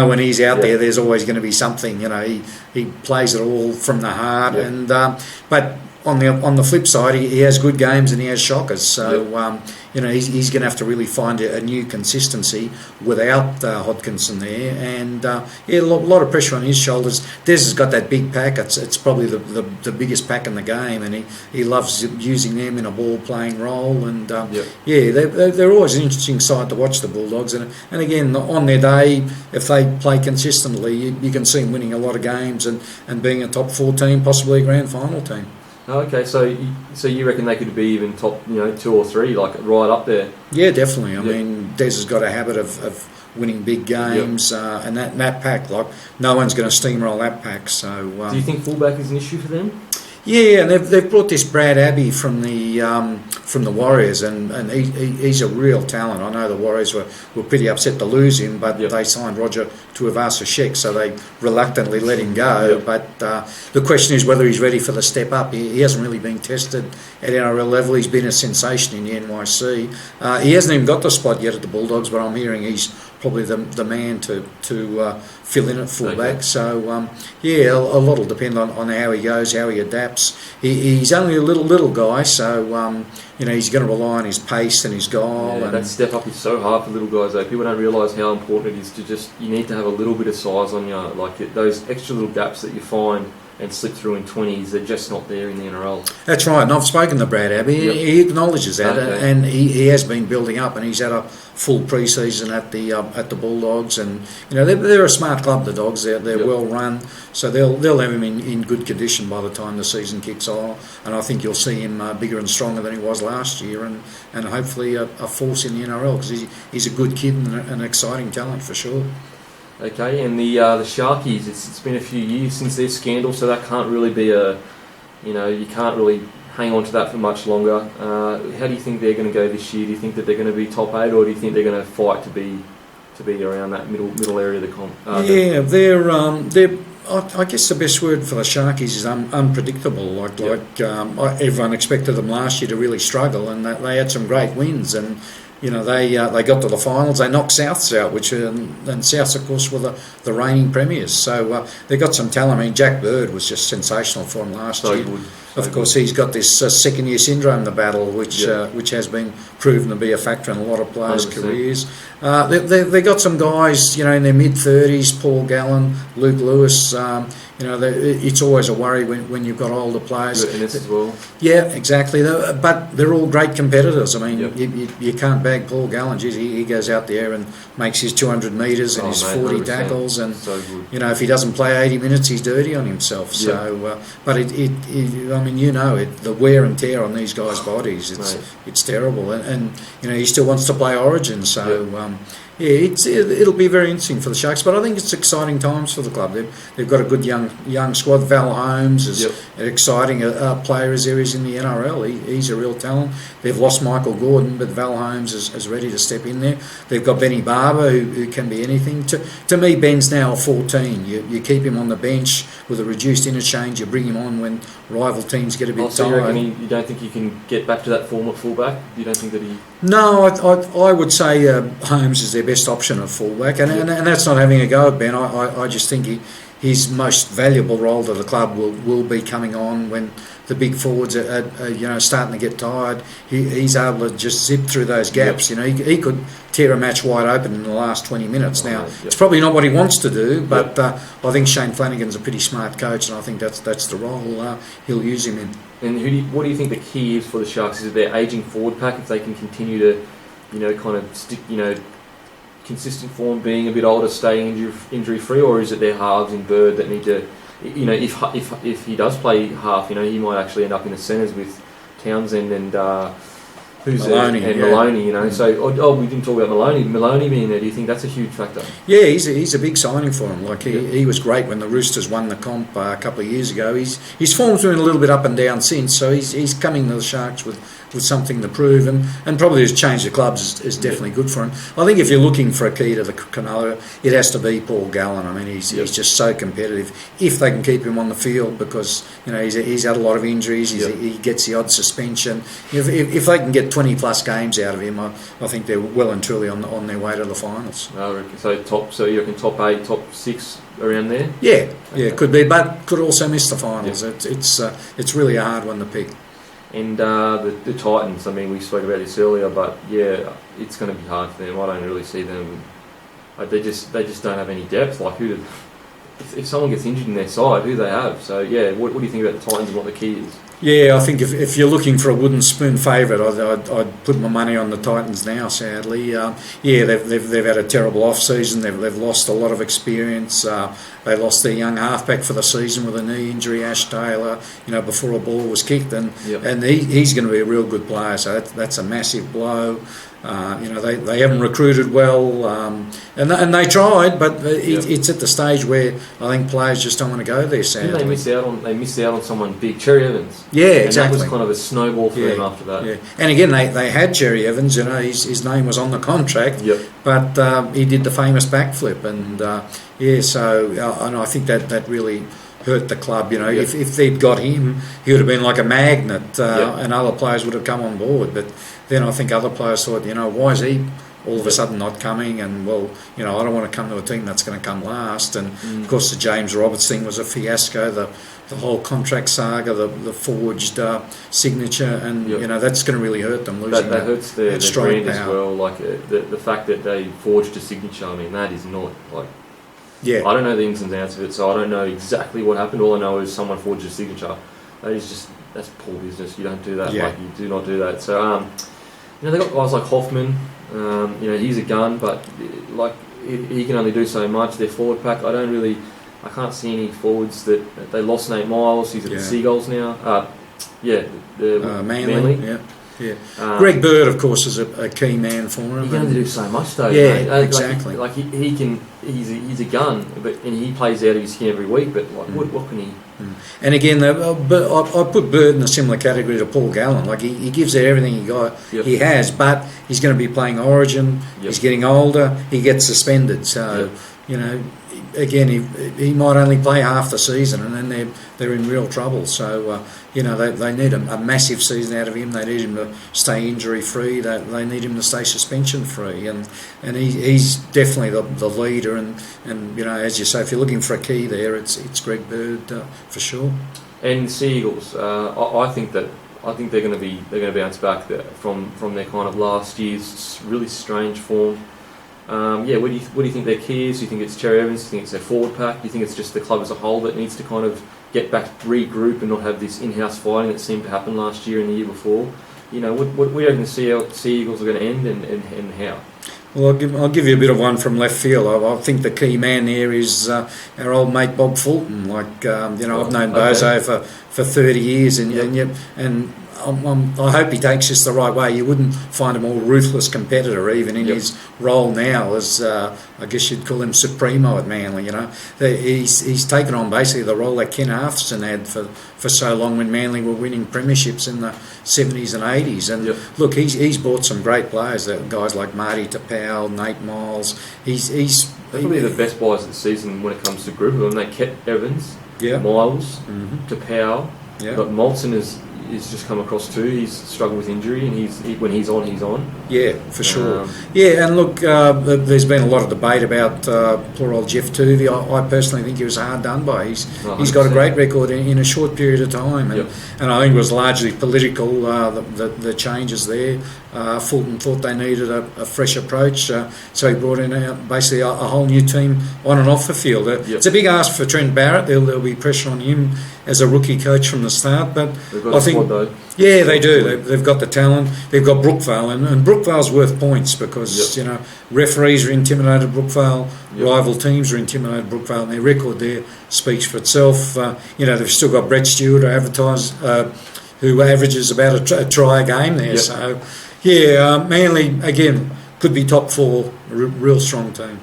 when he's out there, there's always going to be something. He plays it all from the heart, and but on the flip side, he has good games and he has shockers. So he's going to have to really find a new consistency without Hodkinson there, and a lot of pressure on his shoulders. Des has got that big pack. It's probably the biggest pack in the game, and he loves using them in a ball playing role. And they're always an interesting side to watch, the Bulldogs. And again, on their day, if they play consistently, you can see them winning a lot of games and being a top 4 team, possibly a grand final team. Okay, so you reckon they could be even top, 2 or 3, like right up there? Yeah, definitely. I mean, Des has got a habit of winning big games, and that pack, like no one's going to steamroll that pack. So, do you think fullback is an issue for them? Yeah, and they've brought this Brad Abbey from the Warriors, and he's a real talent. I know the Warriors were pretty upset to lose him, but they signed Roger Tuivasa-Sheck, so they reluctantly let him go. But the question is whether he's ready for the step up. He hasn't really been tested at NRL level. He's been a sensation in the NYC. He hasn't even got the spot yet at the Bulldogs, but I'm hearing he's probably the man to fill in at fullback. Okay. So a lot will depend on how he goes, how he adapts. He's only a little guy, so he's going to rely on his pace and his goal. Yeah, that step up is so hard for little guys though. People don't realise how important it is to you need to have a little bit of size on you. Like those extra little gaps that you find and slip through in 20s, they're just not there in the NRL. That's right, and I've spoken to Brad Abbey. He acknowledges that, and he has been building up, and he's had a full pre-season at the Bulldogs, and they're a smart club, the Dogs. They're well run, so they'll have him in good condition by the time the season kicks off, and I think you'll see him bigger and stronger than he was last year, and hopefully a force in the NRL, because he's a good kid and an exciting talent for sure. Okay, and the Sharkies, it's been a few years since their scandal, so that can't really be you can't really hang on to that for much longer. How do you think they're going to go this year? Do you think that they're going to be top 8, or do you think they're going to fight to to be around that middle area of the comp. They're. I guess the best word for the Sharkies is unpredictable. Like everyone expected them last year to really struggle, and they had some great wins. And they got to the finals. They knocked Souths out, and Souths of course were the reigning premiers. So they got some talent. I mean, Jack Bird was just sensational for them last year. Good. Of course, he's got this second year syndrome to battle, which has been proven to be a factor in a lot of players' 100%. careers. They got some guys, in their mid-30s, Paul Gallen, Luke Lewis. It's always a worry when you've got older players. You've got Ennis as well. Yeah, exactly. But they're all great competitors. I mean, you can't bag Paul Gallen. Geez, he goes out there and makes his 200 metres and his 40 100%. tackles. And, So good. if he doesn't play 80 minutes, he's dirty on himself. Yeah. So, but the wear and tear on these guys' bodies, it's terrible. And he still wants to play Origin. So, it'll be very interesting for the Sharks, but I think it's exciting times for the club. They've got a good young squad. Val Holmes is an exciting player as there is in the NRL. He's a real talent. They've lost Michael Gordon, but Val Holmes is ready to step in there. They've got Benny Barber, who can be anything. To me, Ben's now a 14. You keep him on the bench with a reduced interchange. You bring him on when rival teams get a bit So tired. you don't think he can get back to that form at fullback? You don't think that he... No, I would say Holmes is their best option at fullback, and that's not having a go at Ben. I just think his most valuable role to the club will be coming on when the big forwards are starting to get tired. He's able to just zip through those gaps. He could tear a match wide open in the last 20 minutes. Now it's probably not what he wants to do, but I think Shane Flanagan's a pretty smart coach, and I think that's the role he'll use him in. And what do you think the key is for the Sharks? Is it their ageing forward pack? If they can continue to, kind of stick, consistent form, being a bit older, staying injury free, or is it their halves in Bird that need to, if he does play half, he might actually end up in the centres with Townsend and Maloney, Maloney, So we didn't talk about Maloney being there. Do you think that's a huge factor? Yeah, he's a big signing for him. Like he was great when the Roosters won the comp a couple of years ago. His form's been a little bit up and down since, so he's coming to the Sharks with something to prove, and probably his change of clubs is definitely good for him. I think if you're looking for a key to the Cronulla, it has to be Paul Gallen. I mean, he's just so competitive. If they can keep him on the field, because he's had a lot of injuries, he gets the odd suspension. If they can get 20 plus games out of him, I think they're well and truly on their way to the finals. So you reckon top 8, top 6 around there? Yeah, it could be, but could also miss the finals. It's really a hard one to pick. And the Titans, I mean, we spoke about this earlier, but it's going to be hard for them. I don't really see them. They just don't have any depth. Like, if someone gets injured in their side, who they have? So what do you think about the Titans and what the key is? Yeah, I think if you're looking for a wooden spoon favourite, I'd put my money on the Titans now. Sadly, they've had a terrible off season. They've lost a lot of experience. They lost their young halfback for the season with a knee injury, Ash Taylor. Before a ball was kicked, and he's going to be a real good player. So that's a massive blow. They haven't recruited well, and they tried, but it's at the stage where I think players just don't want to go there. Sadly, they missed out on someone big, Cherry Evans. Yeah, exactly. And that was kind of a snowball for them after that. Yeah, and again, they had Cherry Evans. His name was on the contract. Yep. But he did the famous backflip, and and I think that really hurt the club. If they'd got him, he would have been like a magnet, and other players would have come on board. But then I think other players thought, why is he all of a sudden not coming? And I don't want to come to a team that's going to come last. And of course, the James Roberts thing was a fiasco. The whole contract saga, the forged signature, and that's going to really hurt them losing that hurts their brand power as well. Like the fact that they forged a signature. I mean, that is not like. Yeah. I don't know the ins and outs of it, so I don't know exactly what happened. All I know is someone forged a signature. That's poor business. You don't do that. Yeah. Like, you do not do that. So they got guys like Hoffman. He's a gun, but like he can only do so much. Their forward pack, I can't see any forwards that they lost. Nate Miles, he's at the Seagulls now. Manly. Yeah. Yeah. Greg Bird, of course, is a key man for him. He's going to do so much, though. Yeah, mate. exactly. Like he can. He's a gun, and he plays out of his skin every week. But like, what can he? And again, I put Bird in a similar category to Paul Gallen. Like he gives it everything he has, but he's going to be playing Origin. He's getting older. He gets suspended, so again, he might only play half the season, and then they're in real trouble. So they need a massive season out of him. They need him to stay injury free. They need him to stay suspension free, and he's definitely the leader. And as you say, if you're looking for a key there, it's Greg Bird for sure. And Sea Eagles, I think they're going to bounce back from their kind of last year's really strange form. What do you think their key is? Do you think it's Cherry Evans? Do you think it's their forward pack? Do you think it's just the club as a whole that needs to kind of get back, regroup, and not have this in-house fighting that seemed to happen last year and the year before? What do you reckon the Sea Eagles are going to end and how? Well, I'll give you a bit of one from left field. I think the key man there is our old mate Bob Fulton. I've known Bozo for 30 years, and I hope he takes this the right way. You wouldn't find a more ruthless competitor, even in his role now as, I guess you'd call him Supremo at Manly. He's taken on basically the role that Ken Arthurson had for so long when Manly were winning premierships in the 70s and 80s. And look, he's brought some great players, guys like Marty Tapau, Nate Miles. He's probably the best players of the season when it comes to group of them. They kept Evans, Miles, Tapau, but Molson is just come across too. He's struggled with injury, and when he's on. Yeah, for sure. And look, there's been a lot of debate about poor old Jeff Tuvey. I personally think he was hard done by. He's got a great record in a short period of time, and I think it was largely political. The changes there. Fulton thought they needed a fresh approach, so he brought in basically a whole new team on and off the field. It's a big ask for Trent Barrett. There'll be pressure on him as a rookie coach from the start, but I think they do. They've got the talent. They've got Brookvale, and Brookvale's worth points because referees are intimidated Brookvale, rival teams are intimidated Brookvale, and their record there speaks for itself. They've still got Brett Stewart who averages about a try a game there. So Manly again could be top four, real strong team.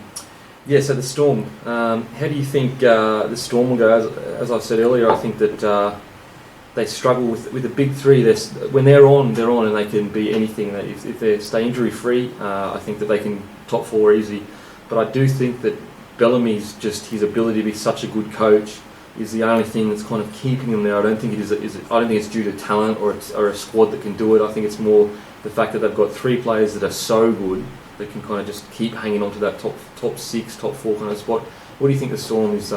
Yeah, so the Storm. How do you think the Storm will go? As I said earlier, I think that they struggle with the big three. When they're on, and they can be anything. If they stay injury free, I think that they can top four easy. But I do think that Bellamy's just his ability to be such a good coach is the only thing that's kind of keeping them there. I don't think I don't think it's due to talent or a squad that can do it. I think it's more the fact that they've got three players that are so good that can kind of just keep hanging on to that top six, top four kind of spot. What do you think the Storm is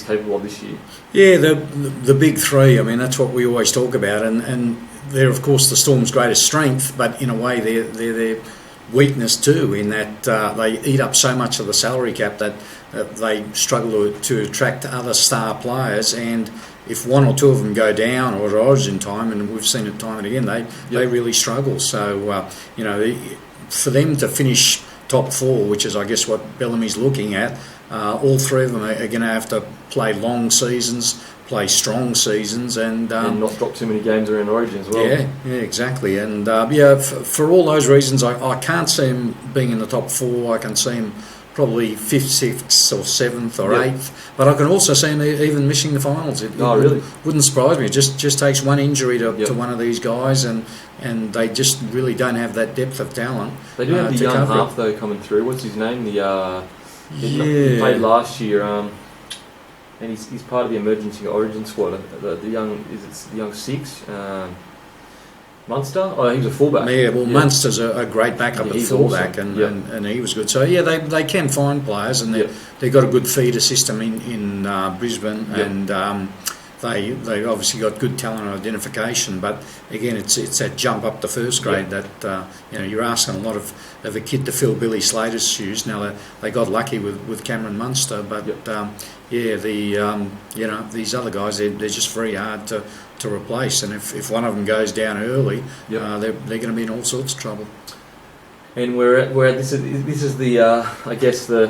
capable of this year? Yeah, the big three. I mean, that's what we always talk about, and they're of course the Storm's greatest strength, but in a way they're their weakness too, in that they eat up so much of the salary cap that they struggle to attract other star players, and if one or two of them go down or at Origin time, and we've seen it time and again, they really struggle. So for them to finish top four, which is I guess what Bellamy's looking at, all three of them are going to have to play long seasons, play strong seasons, and not drop too many games around Origin as well. Yeah, exactly. And for all those reasons, I can't see him being in the top four. I can see him probably 5th, 6th or 7th or 8th, but I can also see him even missing the finals. It really wouldn't surprise me. It just takes one injury to one of these guys, and they just really don't have that depth of talent. They do have the young half though coming through. What's his name? He played last year, and he's part of the emergency Origin squad. The young six. Munster? Oh, he was a fullback. Yeah, Munster's a great backup at fullback, awesome. and he was good. So they can find players, and they've got a good feeder system in Brisbane, and they obviously got good talent identification. But again, it's that jump up to first grade that you're asking a lot of a kid to fill Billy Slater's shoes. Now they got lucky with Cameron Munster, but these other guys they're just very hard to replace, and if one of them goes down early, they're going to be in all sorts of trouble. And this is the I guess the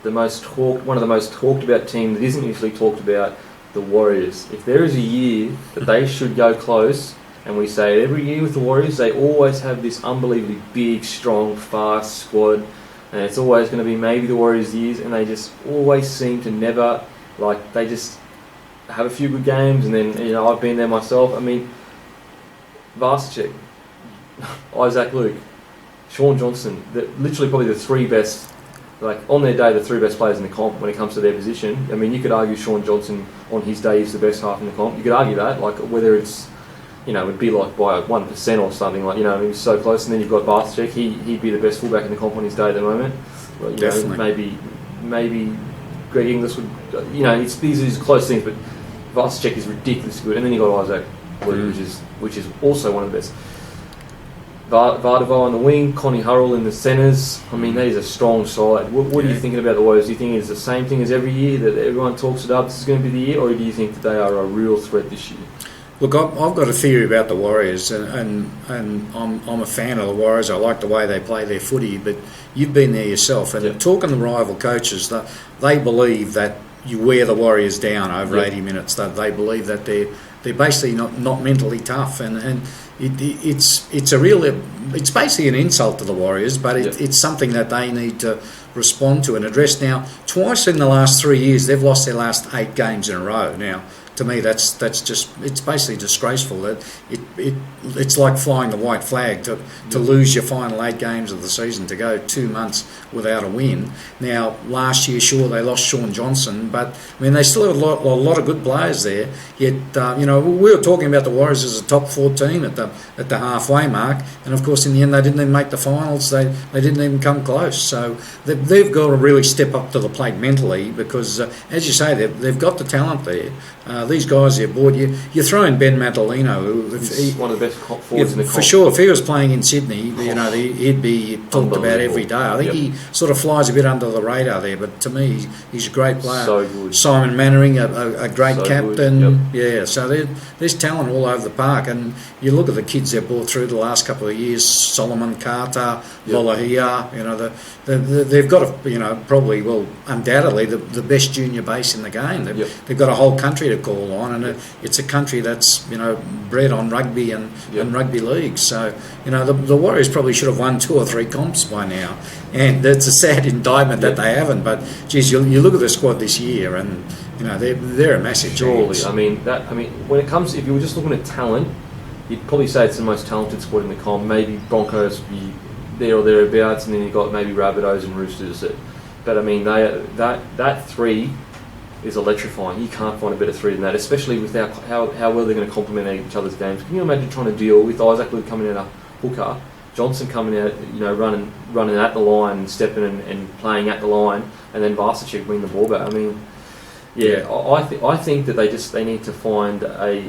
one of the most talked about teams that isn't usually talked about, the Warriors. If there is a year that they should go close and we say every year with the Warriors, they always have this unbelievably big, strong, fast squad, and it's always going to be maybe the Warriors' years, and they just always seem to never, like, they just have a few good games, and then, you know, I've been there myself. I mean, Varsicek, Isaac Luke, Sean Johnson, literally probably the three best, like on their day, the three best players in the comp when it comes to their position. I mean, you could argue Sean Johnson on his day is the best half in the comp. You could argue that, like whether it's, you know, it'd be like by 1% or something, like, you know, he was so close. And then you've got Varsicek, he'd be the best fullback in the comp on his day at the moment. Well, you Definitely. know, maybe Greg Inglis would, you know, these are close things, but Varsicek is ridiculously good. And then you got Isaac, which is also one of the best. Vardavo on the wing, Connie Hurrell in the centres. I mean, that is a strong side. What are you thinking about the Warriors? Do you think it's the same thing as every year, that everyone talks it up, this is going to be the year, or do you think that they are a real threat this year? Look, I've got a theory about the Warriors, and I'm a fan of the Warriors. I like the way they play their footy, but you've been there yourself, and talking to rival coaches, they believe that you wear the Warriors down over 80 minutes. That they believe that they're basically not mentally tough, and it's basically an insult to the Warriors, but it's something that they need to respond to and address. Now, twice in the last 3 years, they've lost their last 8 games in a row. Now, to me, that's just, it's basically disgraceful. That it's like flying the white flag to lose your final 8 games of the season, to go 2 months without a win. Now, last year, sure, they lost Sean Johnson, but I mean, they still have a lot of good players there. Yet, you know, we were talking about the Warriors as a top 4 team at the halfway mark, and of course, in the end, they didn't even make the finals. They didn't even come close. So they've got to really step up to the plate mentally, because, as you say, they've got the talent there. These guys are bored. You throw in Ben Madalino, who He's one of the best forwards in the comp. for sure. If he was playing in Sydney, you know, he'd be talked about every day. I think he sort of flies a bit under the radar there, but to me, he's a great player. So good. Simon Mannering, a great So captain. good, Yeah, so there's talent all over the park, and you look at the kids they've brought through the last couple of years: Solomon Carter, Lolohea. You know, they've got probably, well, undoubtedly the best junior base in the game. They've got a whole country to call on, and it's a country that's, you know, bred on rugby and rugby league. So, you know, the Warriors probably should have won 2 or 3 comps by now, and it's a sad indictment that they haven't. But geez, you look at the squad this year, and you know they're a massive chance. I mean, when it comes, if you were just looking at talent, you'd probably say it's the most talented squad in the comp. Maybe Broncos be there or thereabouts, and then you've got maybe Rabbitohs and Roosters. But I mean, that 3 is electrifying. You can't find a better 3 than that, especially with how well they're going to complement each other's games. Can you imagine trying to deal with Isaac Luke coming out a hooker, Johnson coming out, you know, running at the line and stepping and playing at the line, and then Varsicek winning the ball back? I mean, I think that they need to find a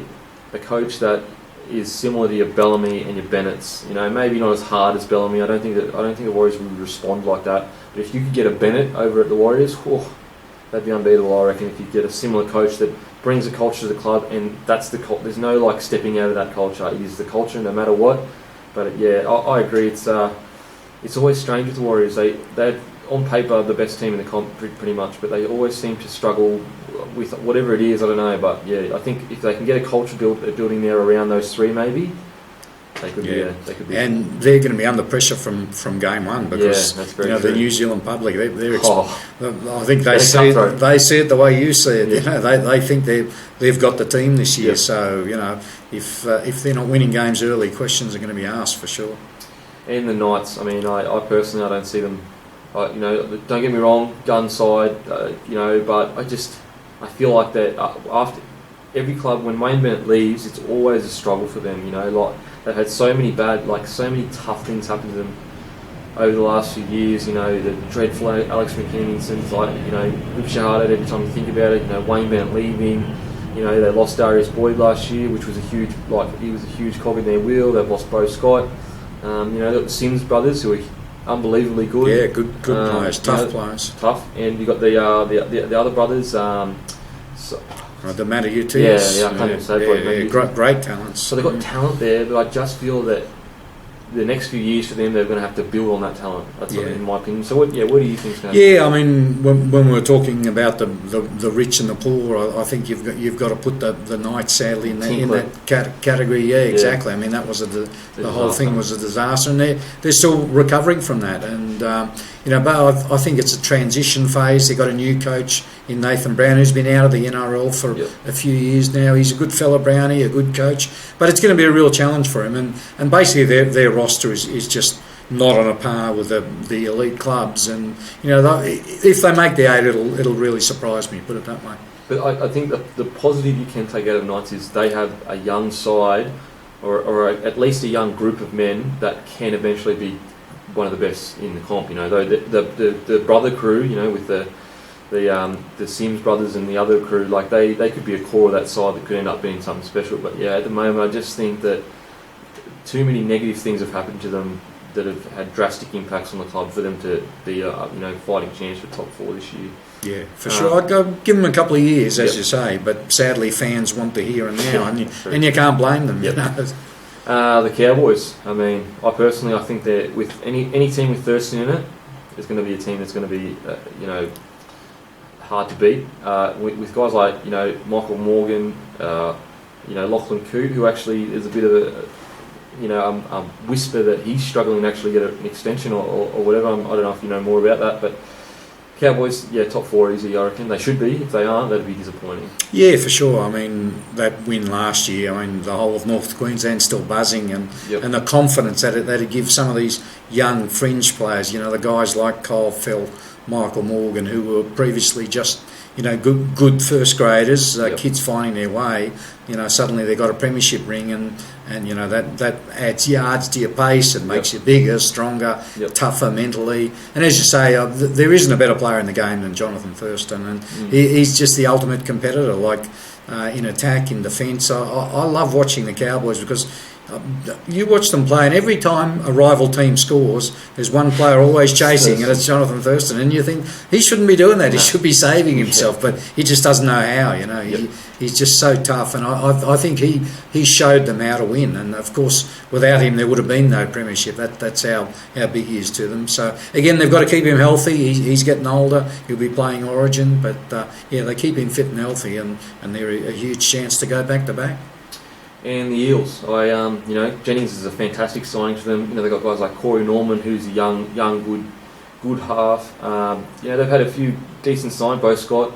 coach that is similar to your Bellamy and your Bennett's. You know, maybe not as hard as Bellamy. I don't think the Warriors would respond like that. But if you could get a Bennett over at the Warriors, that'd be unbeatable, I reckon, if you get a similar coach that brings a culture to the club, and that's the there's no like stepping out of that culture. It is the culture no matter what. But I agree. It's always strange with the Warriors. They're on paper the best team in the comp pretty much, but they always seem to struggle with whatever it is. I don't know, but I think if they can get a culture building there around those 3, maybe. They could be, and they're going to be under pressure from game one, because the New Zealand public, I think they see it the way you see it. You know, they think they've got the team this year. So, you know, if they're not winning games early, questions are going to be asked for sure. And the Knights, I mean, I personally, I don't see them. You know, don't get me wrong, gun side, you know, but I feel like that after every club, when Wayne Bennett leaves, it's always a struggle for them. You know, like, they've had so many tough things happen to them over the last few years. You know, the dreadful Alex McKinnon incident, like, you know, rips your heart out every time you think about it. You know, Wayne Bennett leaving. You know, they lost Darius Boyd last year, which was he was a huge cog in their wheel. They've lost Bo Scott. You know, they've got the Sims brothers, who are unbelievably good. Yeah, good players, tough players. Tough, and you got the other brothers. The Matautis. I can't even say. Great talents. So they've got talent there, but I just feel that the next few years for them, they're going to have to build on that talent. That's in my opinion. So, what do you think is going to happen? Yeah, I mean, when we're talking about the rich and the poor, I think you've got to put the Knights sadly in that category. Yeah, exactly. I mean, that was the whole thing was a disaster, and they're still recovering from that. And but I think it's a transition phase. They got a new coach in Nathan Brown, who's been out of the NRL for a few years now. He's a good fella, Brownie, a good coach, but it's going to be a real challenge for him. And basically their roster is just not on a par with the elite clubs. And if they make the 8, it'll really surprise me. Put it that way. But I think the positive you can take out of Knights is they have a young side, or at least a young group of men that can eventually be one of the best in the comp. Though the brother crew, with the Sims brothers and the other crew, like they could be a core of that side that could end up being something special. But at the moment I just think that too many negative things have happened to them that have had drastic impacts on the club for them to be fighting chance for top 4 this year. Yeah, for sure. I'd go give them a couple of years, as you say, but sadly fans want the here and now, and you can't blame them. The Cowboys. I mean, I think that with any team with Thurston in it, is going to be a team that's going to be hard to beat. With guys like Michael Morgan, Lachlan Coote, who actually is a bit of a whisper that he's struggling to actually get an extension or whatever. I don't know if you know more about that, but Cowboys, top 4 easy, I reckon. They should be. If they aren't, that'd be disappointing. Yeah, for sure. I mean, that win last year, the whole of North Queensland still buzzing, and the confidence that it gives some of these young fringe players, the guys like Kyle Fell, Michael Morgan, who were previously just good first graders, kids finding their way. Suddenly they got a premiership ring, and that adds yards to your pace and makes you bigger, stronger, tougher mentally. And as you say, there isn't a better player in the game than Jonathan Thurston, and he's just the ultimate competitor. Like in attack, in defence, I love watching the Cowboys because. You watch them play, and every time a rival team scores, there's one player always chasing, and it's Jonathan Thurston. And you think he shouldn't be doing that; he should be saving himself, but he just doesn't know how. He's just so tough, and I think he showed them how to win. And of course, without him, there would have been no premiership. That's how big he is to them. So again, they've got to keep him healthy. He's getting older; he'll be playing Origin, but they keep him fit and healthy, and they're a huge chance to go back to back. And the Eels, Jennings is a fantastic signing for them. They've got guys like Corey Norman, who's a young, good half. They've had a few decent signings, Bo Scott.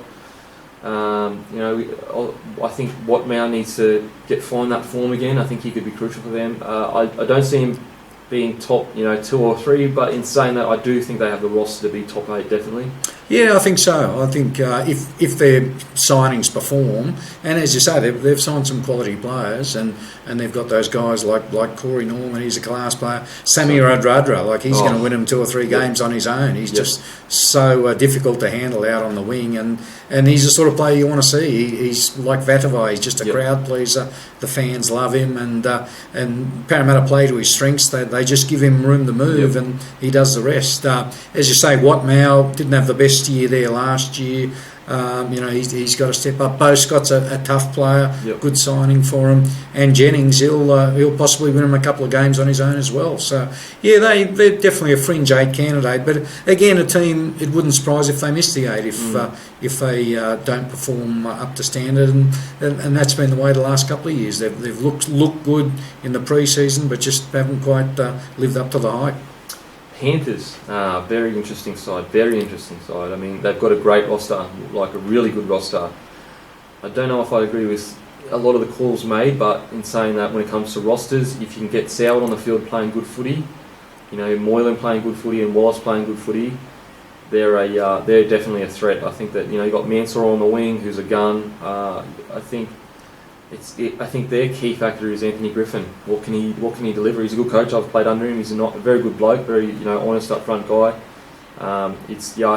I think Watmow needs to find that form again. I think he could be crucial for them. I don't see him being top, 2 or 3, but in saying that, I do think they have the roster to be top 8, definitely. Yeah, I think so. I think if their signings perform, and as you say, they've signed some quality players, and they've got those guys like Corey Norman, he's a class player. Sammy Radradra, he's going to win them 2 or 3 games on his own. He's just so difficult to handle out on the wing, and he's the sort of player you want to see. He's like Vatavai, he's just a crowd pleaser. The fans love him, and Parramatta play to his strengths. They just give him room to move, and he does the rest. As you say, Watmow didn't have the best year there last year. He's got to step up. Bo Scott's a tough player, good signing for him, and Jennings he'll possibly win him a couple of games on his own as well. So they're definitely a fringe 8 candidate. But again, a team, it wouldn't surprise if they miss the 8 if they don't perform up to standard, and that's been the way the last couple of years. They've looked good in the pre-season, but just haven't quite lived up to the hype. Panthers, very interesting side. I mean, they've got a great roster, like a really good roster. I don't know if I agree with a lot of the calls made, but in saying that, when it comes to rosters, if you can get Soward on the field playing good footy, Moylan playing good footy and Wallace playing good footy, they're definitely a threat. I think that you've got Mansour on the wing, who's a gun. I think their key factor is Anthony Griffin. What can he deliver? He's a good coach. I've played under him. He's a very good bloke, very honest upfront guy. I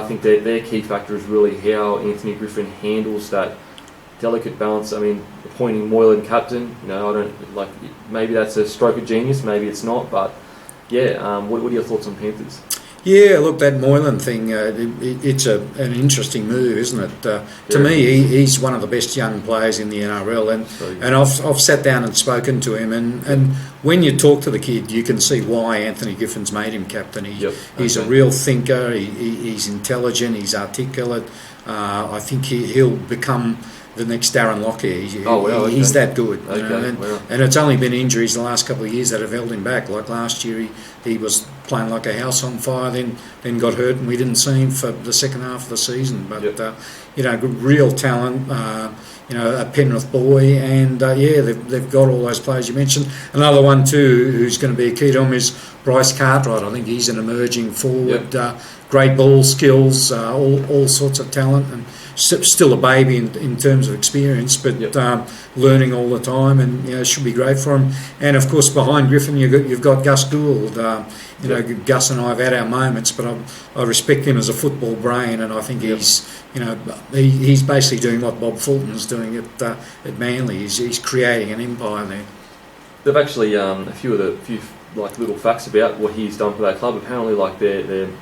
think their key factor is really how Anthony Griffin handles that delicate balance. I mean, appointing Moylan captain. I don't like. Maybe that's a stroke of genius. Maybe it's not. But what are your thoughts on Panthers? Yeah, look, that Moylan thing, it's an interesting move, isn't it? To me, he's one of the best young players in the NRL, and I've sat down and spoken to him, and when you talk to the kid, you can see why Anthony Griffin's made him captain. He's a real thinker, he's intelligent, he's articulate. I think he'll become the next Darren Lockyer. He's that good. And it's only been injuries the last couple of years that have held him back. Like last year, he was playing like a house on fire, then got hurt, and we didn't see him for the second half of the season. But real talent. A Penrith boy, and they've got all those players you mentioned. Another one too, who's going to be a key to them, is Bryce Cartwright. I think he's an emerging forward. Great ball skills, all sorts of talent, and still a baby in terms of experience, but learning all the time, and should be great for him. And of course, behind Griffin, you've got Gus Gould. Gus and I have had our moments, but I respect him as a football brain, and I think he's basically doing what Bob Fulton's doing at Manly. He's creating an empire there. They've actually a few little facts about what he's done for that club. Apparently,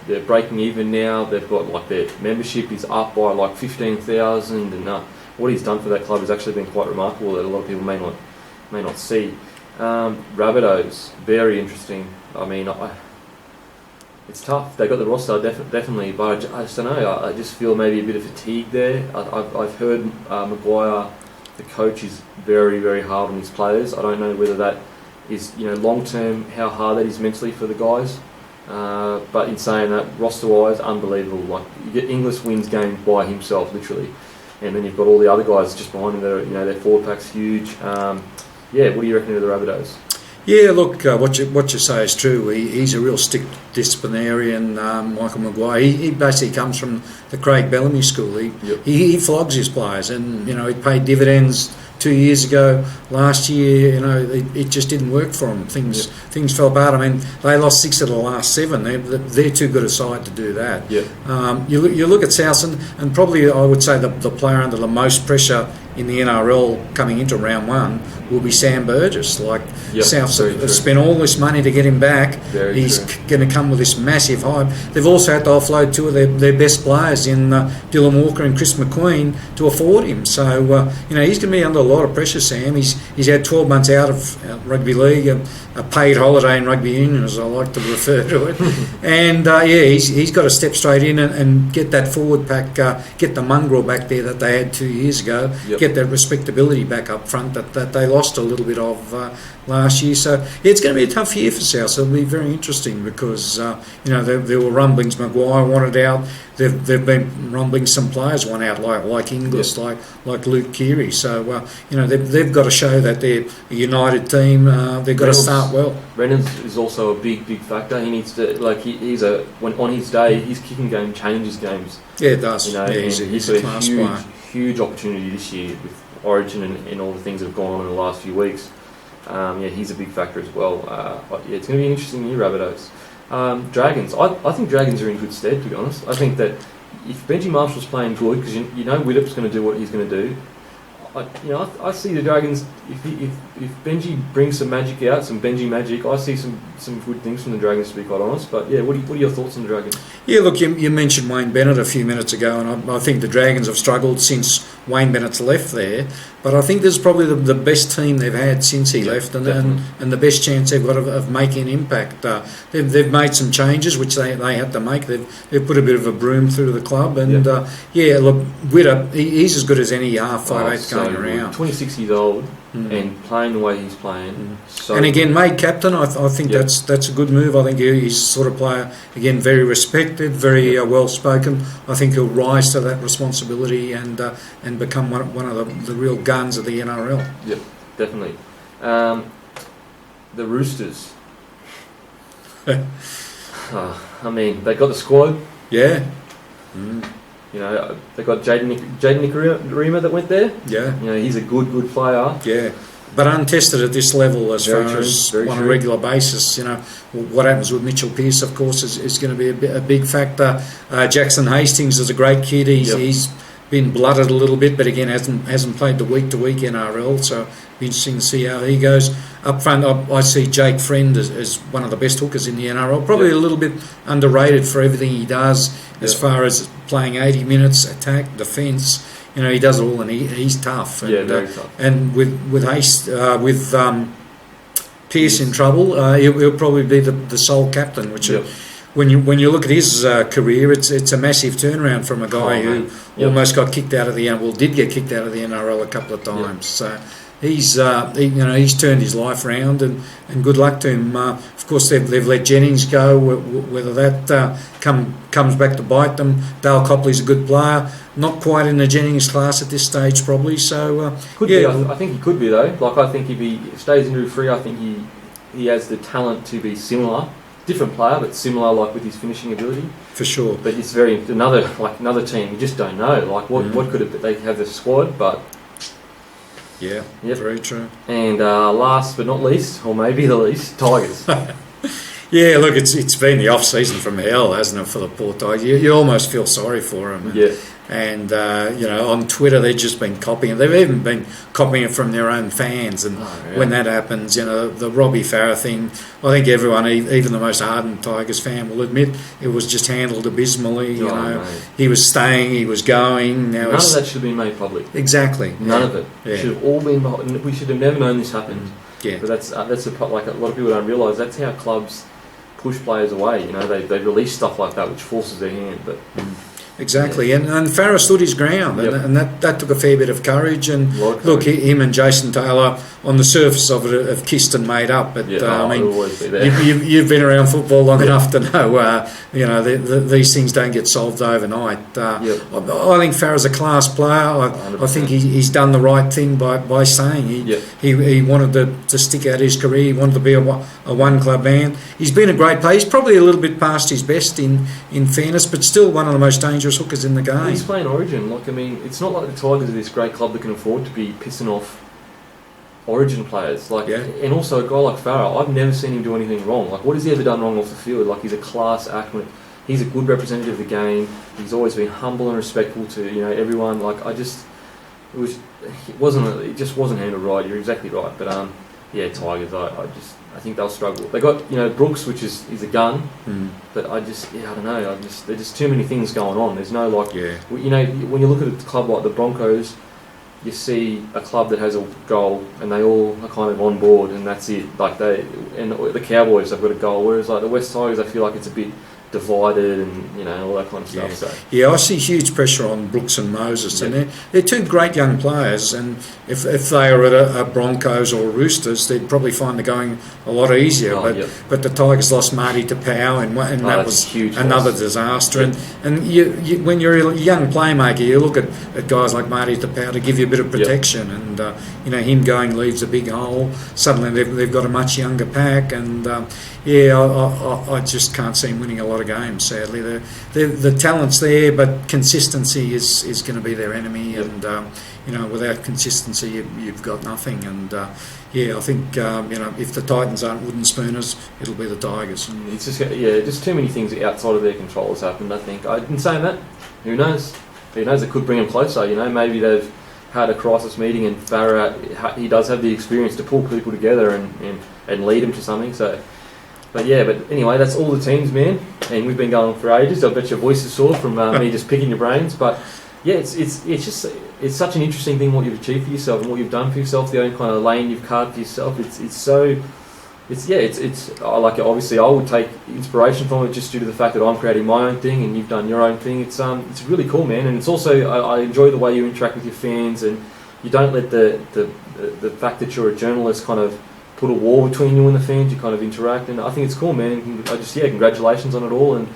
they're breaking even now. They've got their membership is up by 15,000, and what he's done for that club has actually been quite remarkable that a lot of people may not see. Rabbitohs, very interesting. I mean, it's tough. They got the roster definitely, but I just don't know. I just feel maybe a bit of fatigue there. I've heard Maguire, the coach, is very, very hard on his players. I don't know whether that is long term, how hard that is mentally for the guys. But in saying that, roster wise, unbelievable. You get Inglis wins games by himself, literally, and then you've got all the other guys just behind him. That their forward pack's huge. What do you reckon of the Rabbitohs? Yeah, look, what you say is true. He's a real stick disciplinarian, Michael Maguire. He basically comes from the Craig Bellamy school. He flogs his players, and he paid dividends 2 years ago. Last year, it just didn't work for them. Things fell apart. I mean, they lost 6 of the last 7. They're too good a side to do that. You look at South, and probably I would say the player under the most pressure in the NRL coming into round 1 will be Sam Burgess. South have spent all this money to get him back. He's going to come with this massive hype. They've also had to offload 2 of their best players in Dylan Walker and Chris McQueen to afford him. So he's going to be under a lot of pressure, Sam. He's had 12 months out of rugby league, a paid holiday in rugby union, as I like to refer to it. And he's got to step straight in and get that forward pack, get the mongrel back there that they had 2 years ago, get that respectability back up front that they lost a little bit of last year. So it's going to be a tough year for South. So it'll be very interesting because there were rumblings. Maguire wanted out. There've been rumblings. Some players want out, like Inglis, like Luke Keary. So they've got to show that they're a united team. They've got to start well. Reynolds is also a big factor. He needs to when on his day, his kicking game changes games. Yeah, it does. He's a class player. Huge opportunity this year with Origin and all the things that have gone on in the last few weeks. He's a big factor as well. It's going to be an interesting year, Rabbitohs. Dragons. I think Dragons are in good stead, to be honest. I think that if Benji Marshall's playing good, because Widdop's going to do what he's going to do, I see the Dragons. If Benji brings some magic out, some Benji magic, I see some good things from the Dragons, to be quite honest. But what are your thoughts on the Dragons? Yeah, look, you mentioned Wayne Bennett a few minutes ago, and I think the Dragons have struggled since Wayne Bennett's left there. But I think this is probably the best team they've had since he left, and the best chance they've got of making an impact. They've made some changes which they had to make. They've put a bit of a broom through the club, and look, Widdop, he's as good as any half 5'8" going around. 26 years old. And playing the way he's playing. And again, made captain, I think that's a good move. I think he's sort of player, again, very respected, very well spoken. I think he'll rise to that responsibility and become one of the real guns of the NRL. Yep, definitely. The Roosters. They got the squad. Yeah. They got Jaden Nikorima that went there. Yeah. He's a good player. Yeah. But untested at this level as far as on a regular basis. What happens with Mitchell Pearce, of course, is going to be a big factor. Jackson Hastings is a great kid. He's been blooded a little bit, but again hasn't played the week-to-week NRL, so it'll be interesting to see how he goes. up front, I see Jake Friend as one of the best hookers in the NRL. Probably a little bit underrated for everything he does as far as playing 80 minutes, attack, defence. You know, he does it all, and he's tough. And, very tough. And with Pearce in trouble, he'll probably be the sole captain. Which, when you look at his career, it's a massive turnaround from a guy who almost got kicked out of the did get kicked out of the NRL a couple of times. So he's turned his life around, and good luck to him. Of course, they've let Jennings go. Whether that comes back to bite them, Dale Copley's a good player. Not quite in the Jennings class at this stage, probably. So could be. I think he could be though. Like, I think if he stays injury free, I think he has the talent to be similar. Different player, but similar, like with his finishing ability. For sure. But it's another team. You just don't know. Like what could it be? They have the squad, but very true. And last but not least, or maybe the least, Tigers. Yeah, look, it's been the off season from hell, hasn't it, for the poor Tigers? You almost feel sorry for them. And on Twitter they've just been copying it. They've even been copying it from their own fans. And when that happens, the Robbie Farah thing, I think everyone, even the most ardent Tigers fan, will admit it was just handled abysmally. He was staying, he was going. None of that should have been made public. Exactly. None of it. It should have all been. We should have never known this happened. Yeah. But that's like a lot of people don't realise. That's how clubs push players away. They release stuff like that, which forces their hand. But exactly, and Farah stood his ground, and that took a fair bit of courage. And look, him and Jason Taylor, on the surface of it, have kissed and made up. But you've been around football long enough to know, these things don't get solved overnight. I think Farah's a class player. I think he's done the right thing by saying he wanted to stick out his career. He wanted to be a one club man. He's been a great player. He's probably a little bit past his best in fairness, but still one of the most dangerous hookers in the game. He's playing Origin. It's not like the Tigers are this great club that can afford to be pissing off Origin players. And also a guy like Farah, I've never seen him do anything wrong. Like, what has he ever done wrong off the field? Like, he's a class act. He's a good representative of the game. He's always been humble and respectful to everyone. Like, it just wasn't handled right. You're exactly right. But Tigers, I think they'll struggle. They got Brooks, which is a gun, but I don't know. There's just too many things going on. There's no when you look at a club like the Broncos, you see a club that has a goal and they all are kind of on board and that's it. Like the Cowboys, they've got a goal, whereas like the West Tigers, I feel like it's a bit divided and all that kind of stuff. So I see huge pressure on Brooks and Moses, and they're two great young players. And if they were at a Broncos or Roosters, they'd probably find the going a lot easier. But the Tigers lost Marty Tapau, and that was huge another disaster. And you when you're a young playmaker, you look at guys like Marty Tapau to give you a bit of protection, and him going leaves a big hole. Suddenly they've got a much younger pack, and I just can't see him winning a lot of games, sadly. The talent's there, but consistency is going to be their enemy. And without consistency you've got nothing. And I think if the Titans aren't wooden spooners, it'll be the Tigers. It's just too many things outside of their control has happened, I think. In saying that, who knows it could bring them closer. Maybe they've had a crisis meeting and Farah, he does have the experience to pull people together and lead them to something. So But anyway, that's all the teams, man. And we've been going for ages. I bet your voice is sore from me just picking your brains. But yeah, it's such an interesting thing what you've achieved for yourself and what you've done for yourself. The own kind of lane you've carved for yourself. Obviously I would take inspiration from it just due to the fact that I'm creating my own thing and you've done your own thing. It's really cool, man. And it's also I enjoy the way you interact with your fans and you don't let the fact that you're a journalist kind of put a wall between you and the fans. You kind of interact, and I think it's cool, man. Congratulations on it all, and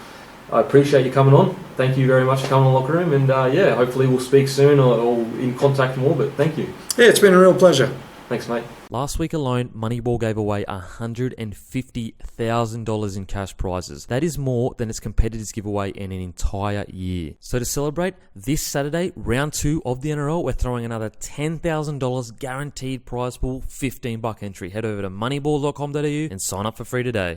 I appreciate you coming on. Thank you very much for coming on the locker room, and hopefully we'll speak soon or in contact more. But thank you. Yeah, it's been a real pleasure. Thanks, mate. Last week alone, Moneyball gave away $150,000 in cash prizes. That is more than its competitors give away in an entire year. So to celebrate, this Saturday, round 2 of the NRL, we're throwing another $10,000 guaranteed prize pool, $15 entry. Head over to moneyball.com.au and sign up for free today.